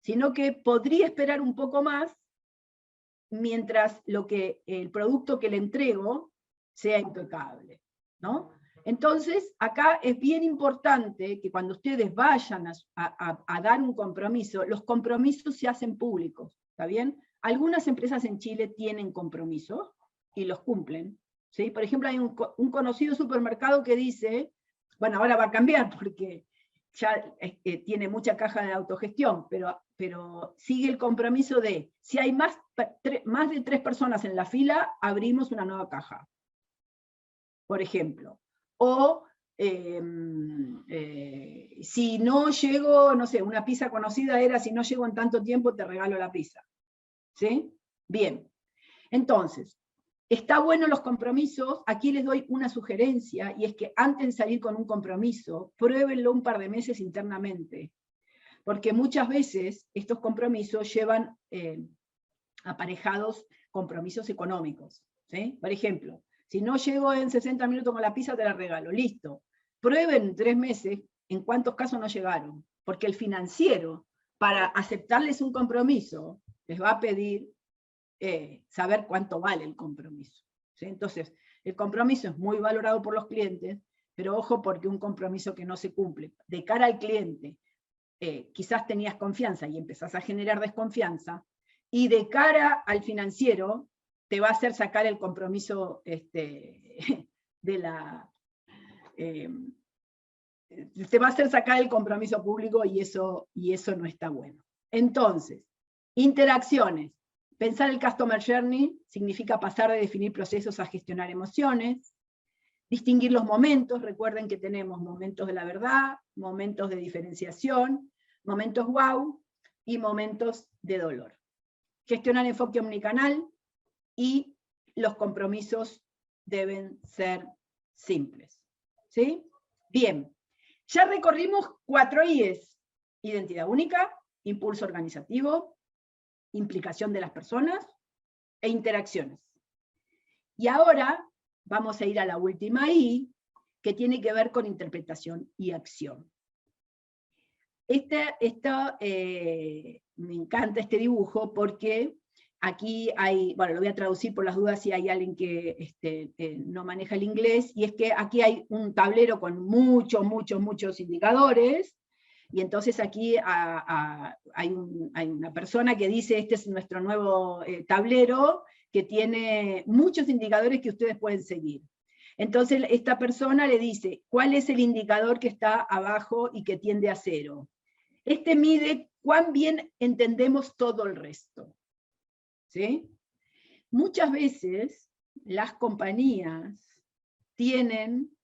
sino que podría esperar un poco más mientras el producto que le entrego sea impecable, ¿no? Entonces, acá es bien importante que cuando ustedes vayan a dar un compromiso, los compromisos se hacen públicos, ¿está bien? Algunas empresas en Chile tienen compromisos y los cumplen, ¿sí? Por ejemplo, hay un conocido supermercado que dice, bueno, ahora va a cambiar porque ya tiene mucha caja de autogestión, pero sigue el compromiso de, si hay más de 3 personas en la fila, abrimos una nueva caja, por ejemplo. O si no llego, no sé, una pizza conocida era, si no llego en tanto tiempo, te regalo la pizza. ¿Sí? Bien. Entonces, está bueno los compromisos. Aquí les doy una sugerencia, y es que antes de salir con un compromiso, pruébenlo un par de meses internamente. Porque muchas veces estos compromisos llevan aparejados compromisos económicos. ¿Sí? Por ejemplo, si no llego en 60 minutos con la pizza, te la regalo. Listo. Prueben 3 meses en cuántos casos no llegaron. Porque el financiero, para aceptarles un compromiso, les va a pedir saber cuánto vale el compromiso. ¿Sí? Entonces, el compromiso es muy valorado por los clientes, pero ojo, porque un compromiso que no se cumple, de cara al cliente, quizás tenías confianza y empezás a generar desconfianza, y de cara al financiero, te va a hacer sacar el compromiso te va a hacer sacar el compromiso público, y eso no está bueno. Entonces, interacciones. Pensar el Customer Journey significa pasar de definir procesos a gestionar emociones. Distinguir los momentos. Recuerden que tenemos momentos de la verdad, momentos de diferenciación, momentos wow y momentos de dolor. Gestionar enfoque omnicanal, y los compromisos deben ser simples. ¿Sí? Bien. Ya recorrimos 4 I's. Identidad única, impulso organizativo, implicación de las personas e interacciones. Y ahora vamos a ir a la última I, que tiene que ver con interpretación y acción. Me encanta este dibujo porque aquí hay, bueno, lo voy a traducir por las dudas si hay alguien que no maneja el inglés, y es que aquí hay un tablero con muchos indicadores, y entonces aquí hay una persona que dice, este es nuestro nuevo tablero, que tiene muchos indicadores que ustedes pueden seguir. Entonces esta persona le dice, ¿cuál es el indicador que está abajo y que tiende a 0? Este mide cuán bien entendemos todo el resto. ¿Sí? Muchas veces las compañías tienen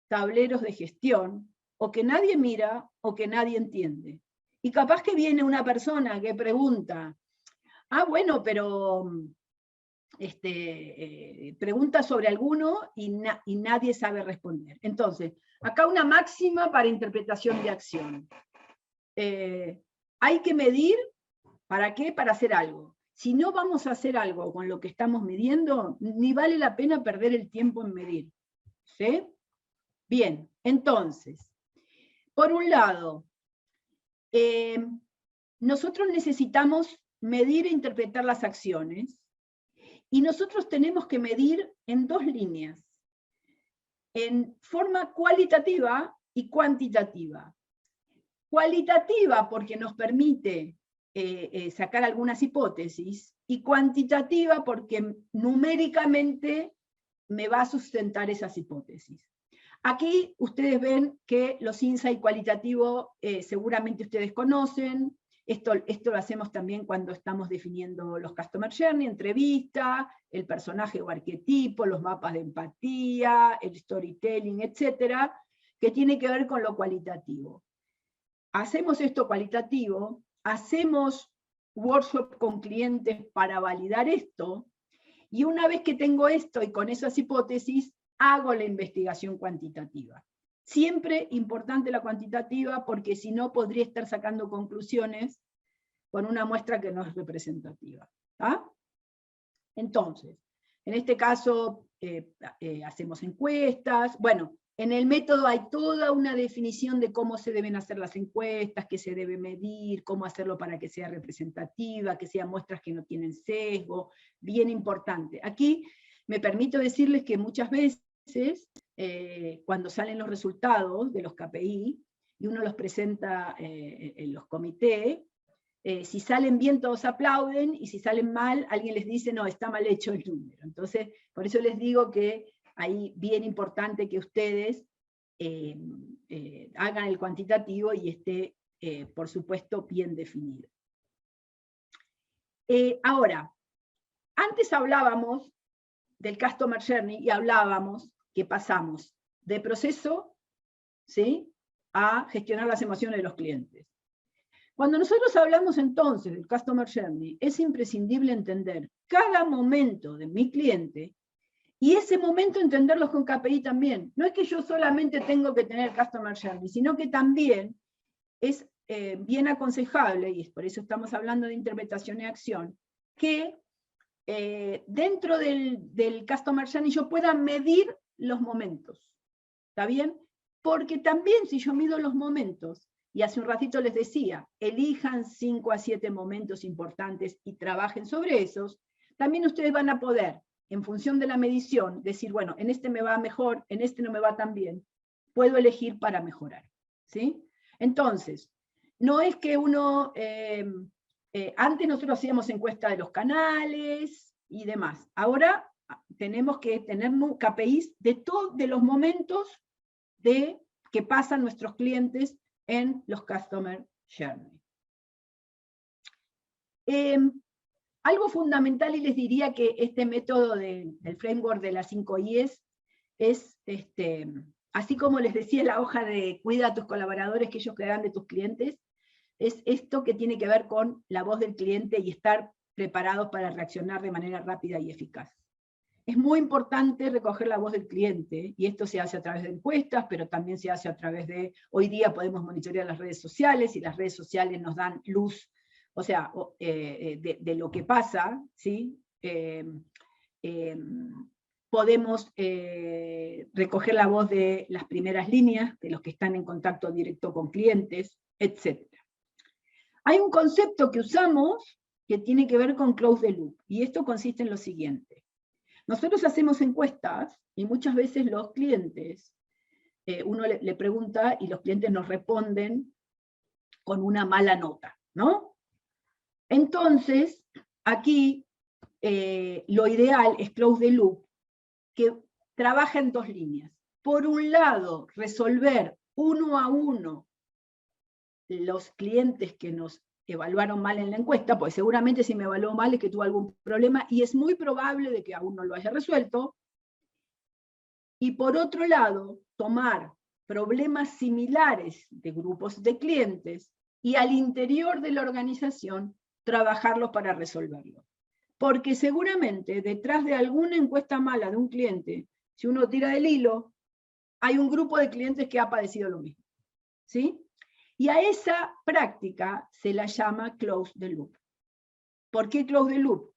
tableros de gestión o que nadie mira o que nadie entiende. Y capaz que viene una persona que pregunta, bueno, pero pregunta sobre alguno y nadie sabe responder. Entonces, acá una máxima para interpretación de acción. Hay que medir, ¿para qué? Para hacer algo. Si no vamos a hacer algo con lo que estamos midiendo, ni vale la pena perder el tiempo en medir. ¿Sí? Bien, entonces, por un lado, nosotros necesitamos medir e interpretar las acciones, y nosotros tenemos que medir en 2 líneas, en forma cualitativa y cuantitativa. Cualitativa porque nos permite sacar algunas hipótesis, y cuantitativa porque numéricamente me va a sustentar esas hipótesis. Aquí ustedes ven que los insights cualitativos seguramente ustedes conocen. Esto lo hacemos también cuando estamos definiendo los Customer Journey, entrevista, el personaje o arquetipo, los mapas de empatía, el storytelling, etcétera, que tiene que ver con lo cualitativo. Hacemos esto cualitativo, hacemos workshop con clientes para validar esto, y una vez que tengo esto y con esas hipótesis, hago la investigación cuantitativa. Siempre importante la cuantitativa, porque si no podría estar sacando conclusiones con una muestra que no es representativa. Entonces, en este caso hacemos encuestas. Bueno, en el método hay toda una definición de cómo se deben hacer las encuestas, qué se debe medir, cómo hacerlo para que sea representativa, que sean muestras que no tienen sesgo, bien importante. Aquí me permito decirles que muchas veces, cuando salen los resultados de los KPI, y uno los presenta en los comités, si salen bien todos aplauden, y si salen mal, alguien les dice, no, está mal hecho el número. Entonces, por eso les digo que ahí bien importante que ustedes hagan el cuantitativo y esté, por supuesto, bien definido. Ahora, antes hablábamos del Customer Journey y hablábamos que pasamos de proceso, ¿sí?, a gestionar las emociones de los clientes. Cuando nosotros hablamos entonces del Customer Journey, es imprescindible entender cada momento de mi cliente, y ese momento entenderlos con KPI también. No es que yo solamente tengo que tener Customer Journey, sino que también es bien aconsejable, y por eso estamos hablando de interpretación y acción, que dentro del Customer Journey yo pueda medir los momentos. ¿Está bien? Porque también si yo mido los momentos, y hace un ratito les decía, elijan 5 a 7 momentos importantes y trabajen sobre esos, también ustedes van a poder, en función de la medición, decir, bueno, en este me va mejor, en este no me va tan bien, puedo elegir para mejorar. ¿Sí? Entonces, no es que uno, antes nosotros hacíamos encuesta de los canales y demás, ahora tenemos que tener KPIs de los momentos que pasan nuestros clientes en los Customer Journey. Algo fundamental, y les diría que este método del framework de las 5 I's es, así como les decía en la hoja de cuida a tus colaboradores que ellos quedan de tus clientes, es esto que tiene que ver con la voz del cliente y estar preparados para reaccionar de manera rápida y eficaz. Es muy importante recoger la voz del cliente, y esto se hace a través de encuestas, pero también se hace a través de, hoy día podemos monitorear las redes sociales, y las redes sociales nos dan luz, o sea, de lo que pasa, ¿sí? Podemos recoger la voz de las primeras líneas, de los que están en contacto directo con clientes, etc. Hay un concepto que usamos que tiene que ver con close the loop, y esto consiste en lo siguiente. Nosotros hacemos encuestas, y muchas veces los clientes, uno le pregunta y los clientes nos responden con una mala nota, ¿no? Entonces, aquí lo ideal es close the loop, que trabaja en dos líneas. Por un lado, resolver uno a uno los clientes que nos evaluaron mal en la encuesta, porque seguramente si me evaluó mal es que tuvo algún problema, y es muy probable de que aún no lo haya resuelto. Y por otro lado, tomar problemas similares de grupos de clientes y al interior de la organización trabajarlos para resolverlo. Porque seguramente detrás de alguna encuesta mala de un cliente, si uno tira del hilo, hay un grupo de clientes que ha padecido lo mismo. ¿Sí? Y a esa práctica se la llama close the loop. ¿Por qué close the loop?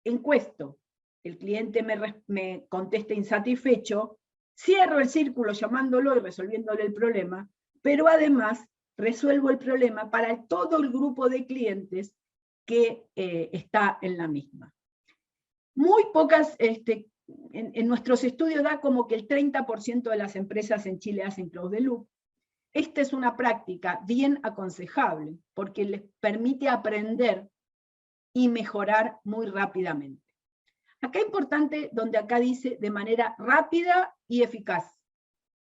Encuesto, el cliente me contesta insatisfecho, cierro el círculo llamándolo y resolviéndole el problema, pero además resuelvo el problema para todo el grupo de clientes que está en la misma. Muy pocas, en nuestros estudios da como que el 30% de las empresas en Chile hacen close the loop. Esta es una práctica bien aconsejable, porque les permite aprender y mejorar muy rápidamente. Acá es importante, donde acá dice, de manera rápida y eficaz.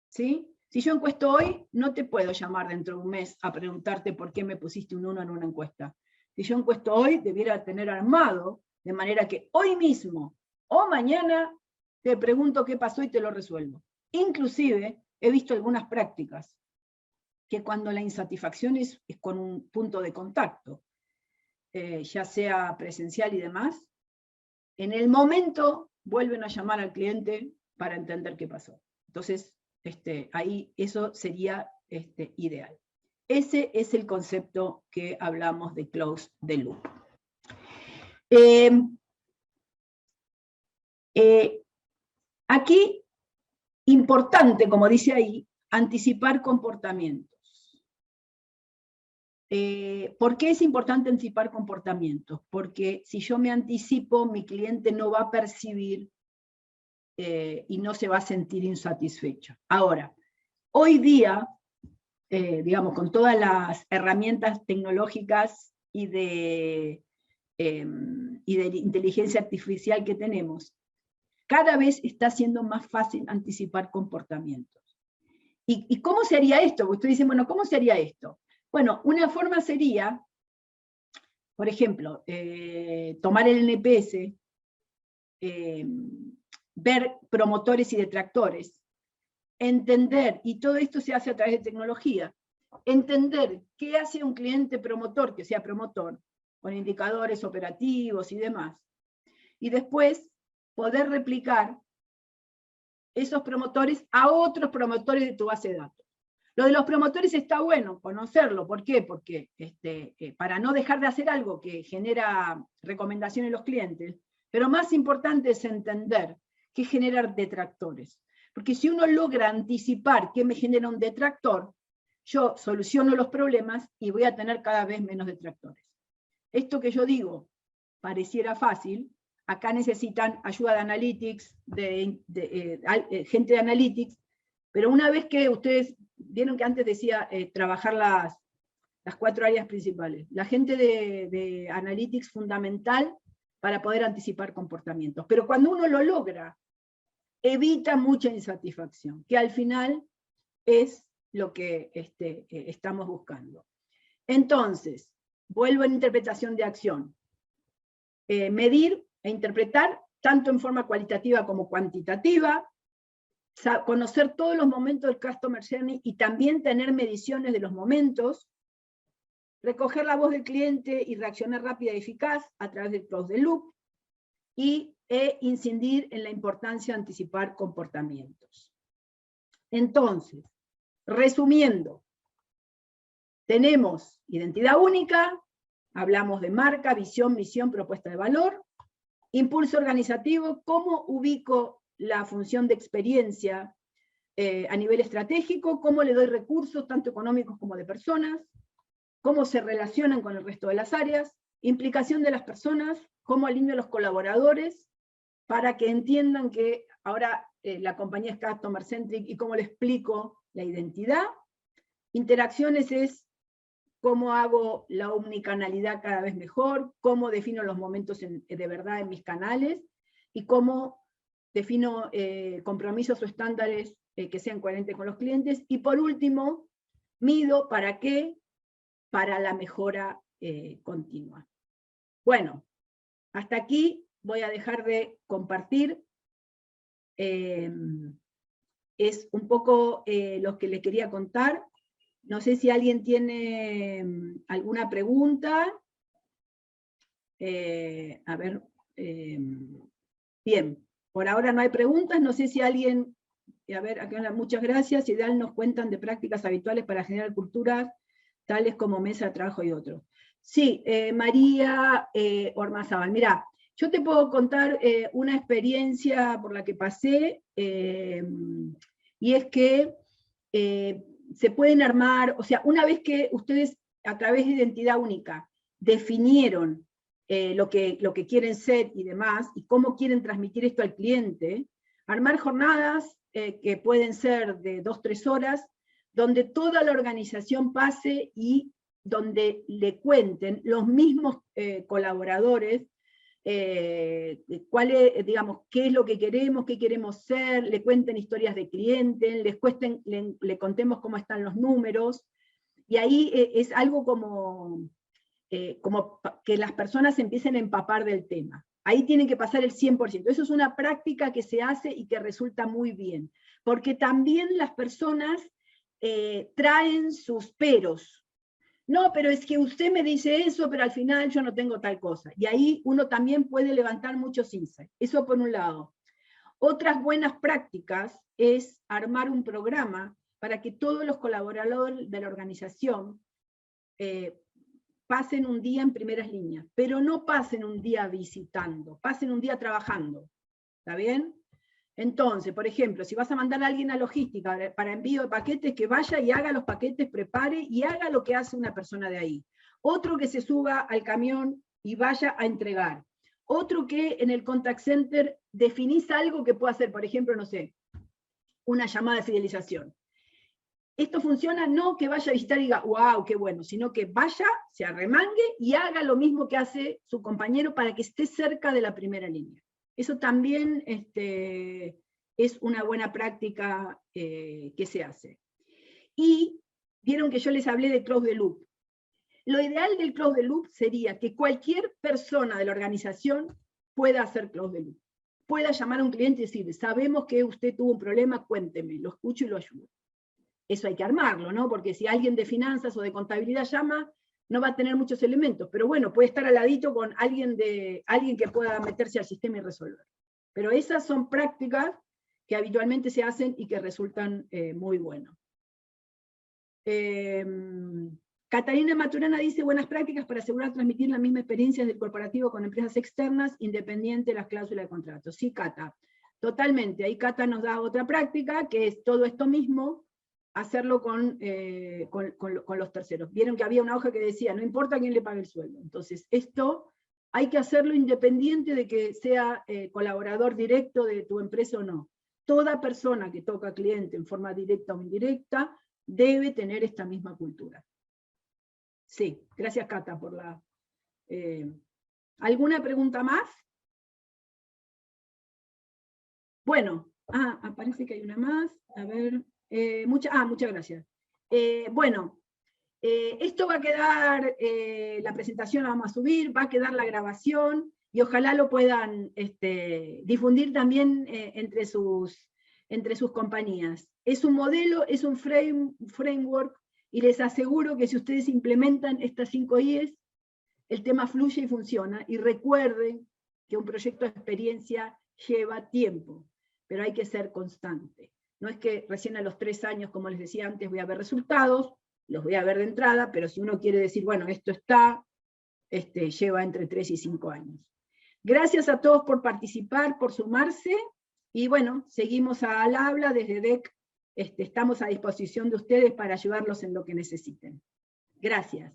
¿Sí? Si yo encuesto hoy, no te puedo llamar dentro de un mes a preguntarte por qué me pusiste un 1 en una encuesta. Si yo encuesto hoy, debiera tener armado, de manera que hoy mismo o mañana te pregunto qué pasó y te lo resuelvo. Inclusive, he visto algunas prácticas que cuando la insatisfacción es con un punto de contacto, ya sea presencial y demás, en el momento vuelven a llamar al cliente para entender qué pasó. Entonces, ahí eso sería ideal. Ese es el concepto que hablamos de close the loop. Aquí, importante, como dice ahí, anticipar comportamientos. ¿Por qué es importante anticipar comportamientos? Porque si yo me anticipo, mi cliente no va a percibir y no se va a sentir insatisfecho. Ahora, hoy día, digamos, con todas las herramientas tecnológicas y de inteligencia artificial que tenemos, cada vez está siendo más fácil anticipar comportamientos. ¿Y cómo sería esto? Porque ustedes dicen, bueno, ¿cómo sería esto? Bueno, una forma sería, por ejemplo, tomar el NPS, ver promotores y detractores, entender, y todo esto se hace a través de tecnología, entender qué hace un cliente promotor, que sea promotor, con indicadores operativos y demás, y después poder replicar esos promotores a otros promotores de tu base de datos. Lo de los promotores está bueno conocerlo. ¿Por qué? Porque para no dejar de hacer algo que genera recomendaciones en los clientes, pero más importante es entender qué generar detractores. Porque si uno logra anticipar qué me genera un detractor, yo soluciono los problemas y voy a tener cada vez menos detractores. Esto que yo digo pareciera fácil, acá necesitan ayuda de analytics, gente de analytics, pero una vez que ustedes vieron que antes decía trabajar las 4 áreas principales, la gente de analytics fundamental para poder anticipar comportamientos, pero cuando uno lo logra, evita mucha insatisfacción, que al final es lo que estamos buscando. Entonces, vuelvo en interpretación de acción. Medir e interpretar, tanto en forma cualitativa como cuantitativa, conocer todos los momentos del Customer Journey y también tener mediciones de los momentos, recoger la voz del cliente y reaccionar rápida y eficaz a través del close the loop, y incidir en la importancia de anticipar comportamientos. Entonces, resumiendo, tenemos identidad única, hablamos de marca, visión, misión, propuesta de valor, impulso organizativo, cómo ubico la función de experiencia a nivel estratégico, cómo le doy recursos, tanto económicos como de personas, cómo se relacionan con el resto de las áreas, implicación de las personas, cómo alineo a los colaboradores, para que entiendan que ahora la compañía es Customer Centric y cómo le explico la identidad. Interacciones es cómo hago la omnicanalidad cada vez mejor, cómo defino los momentos de verdad en mis canales, y cómo defino compromisos o estándares que sean coherentes con los clientes, y por último, mido ¿para qué? Para la mejora continua. Bueno, hasta aquí voy a dejar de compartir. Es un poco lo que les quería contar. No sé si alguien tiene alguna pregunta. A ver, bien, por ahora no hay preguntas. No sé si alguien, a ver, acá muchas gracias. Ideal nos cuentan de prácticas habituales para generar culturas, tales como mesa de trabajo y otros. Sí, María Ormazábal, mirá, yo te puedo contar una experiencia por la que pasé, y es que se pueden armar, o sea, una vez que ustedes a través de identidad única definieron lo que quieren ser y demás, y cómo quieren transmitir esto al cliente, armar jornadas que pueden ser de 2-3 horas, donde toda la organización pase y donde le cuenten los mismos colaboradores digamos, qué es lo que queremos, qué queremos ser, le cuenten historias de clientes, le contemos cómo están los números, y ahí es algo como que las personas empiecen a empapar del tema. Ahí tienen que pasar el 100%. Eso es una práctica que se hace y que resulta muy bien, porque también las personas traen sus peros. No, pero es que usted me dice eso, pero al final yo no tengo tal cosa. Y ahí uno también puede levantar muchos insights. Eso por un lado. Otras buenas prácticas es armar un programa para que todos los colaboradores de la organización pasen un día en primeras líneas, pero no pasen un día visitando, pasen un día trabajando. ¿Está bien? Entonces, por ejemplo, si vas a mandar a alguien a logística para envío de paquetes, que vaya y haga los paquetes, prepare y haga lo que hace una persona de ahí. Otro que se suba al camión y vaya a entregar. Otro que en el contact center definís algo que pueda hacer, por ejemplo, no sé, una llamada de fidelización. Esto funciona, no que vaya a visitar y diga, wow, qué bueno, sino que vaya, se arremangue y haga lo mismo que hace su compañero para que esté cerca de la primera línea. Eso también es una buena práctica que se hace. Y vieron que yo les hablé de close the loop. Lo ideal del close the loop sería que cualquier persona de la organización pueda hacer close the loop. Pueda llamar a un cliente y decir, sabemos que usted tuvo un problema, cuénteme, lo escucho y lo ayudo. Eso hay que armarlo, ¿no? Porque si alguien de finanzas o de contabilidad llama, no va a tener muchos elementos, pero bueno, puede estar al ladito con alguien que pueda meterse al sistema y resolver. Pero esas son prácticas que habitualmente se hacen y que resultan muy buenas. Catalina Maturana dice, buenas prácticas para asegurar transmitir la misma experiencia del corporativo con empresas externas, independiente de las cláusulas de contrato. Sí, Cata, totalmente. Ahí Cata nos da otra práctica, que es todo esto mismo, hacerlo con los terceros. Vieron que había una hoja que decía, no importa quién le pague el sueldo. Entonces, esto hay que hacerlo independiente de que sea colaborador directo de tu empresa o no. Toda persona que toca cliente en forma directa o indirecta debe tener esta misma cultura. Sí, gracias Cata por la... ¿Alguna pregunta más? Bueno, parece que hay una más. A ver... muchas gracias. Bueno, esto va a quedar, la presentación la vamos a subir, va a quedar la grabación, y ojalá lo puedan difundir también entre sus compañías. Es un modelo, es un framework, y les aseguro que si ustedes implementan estas 5 I's, el tema fluye y funciona, y recuerden que un proyecto de experiencia lleva tiempo, pero hay que ser constante. No es que recién a los 3 años, como les decía antes, voy a ver resultados, los voy a ver de entrada, pero si uno quiere decir, bueno, esto está, lleva entre 3 y 5 años. Gracias a todos por participar, por sumarse, y bueno, seguimos al habla desde DEC, estamos a disposición de ustedes para ayudarlos en lo que necesiten. Gracias.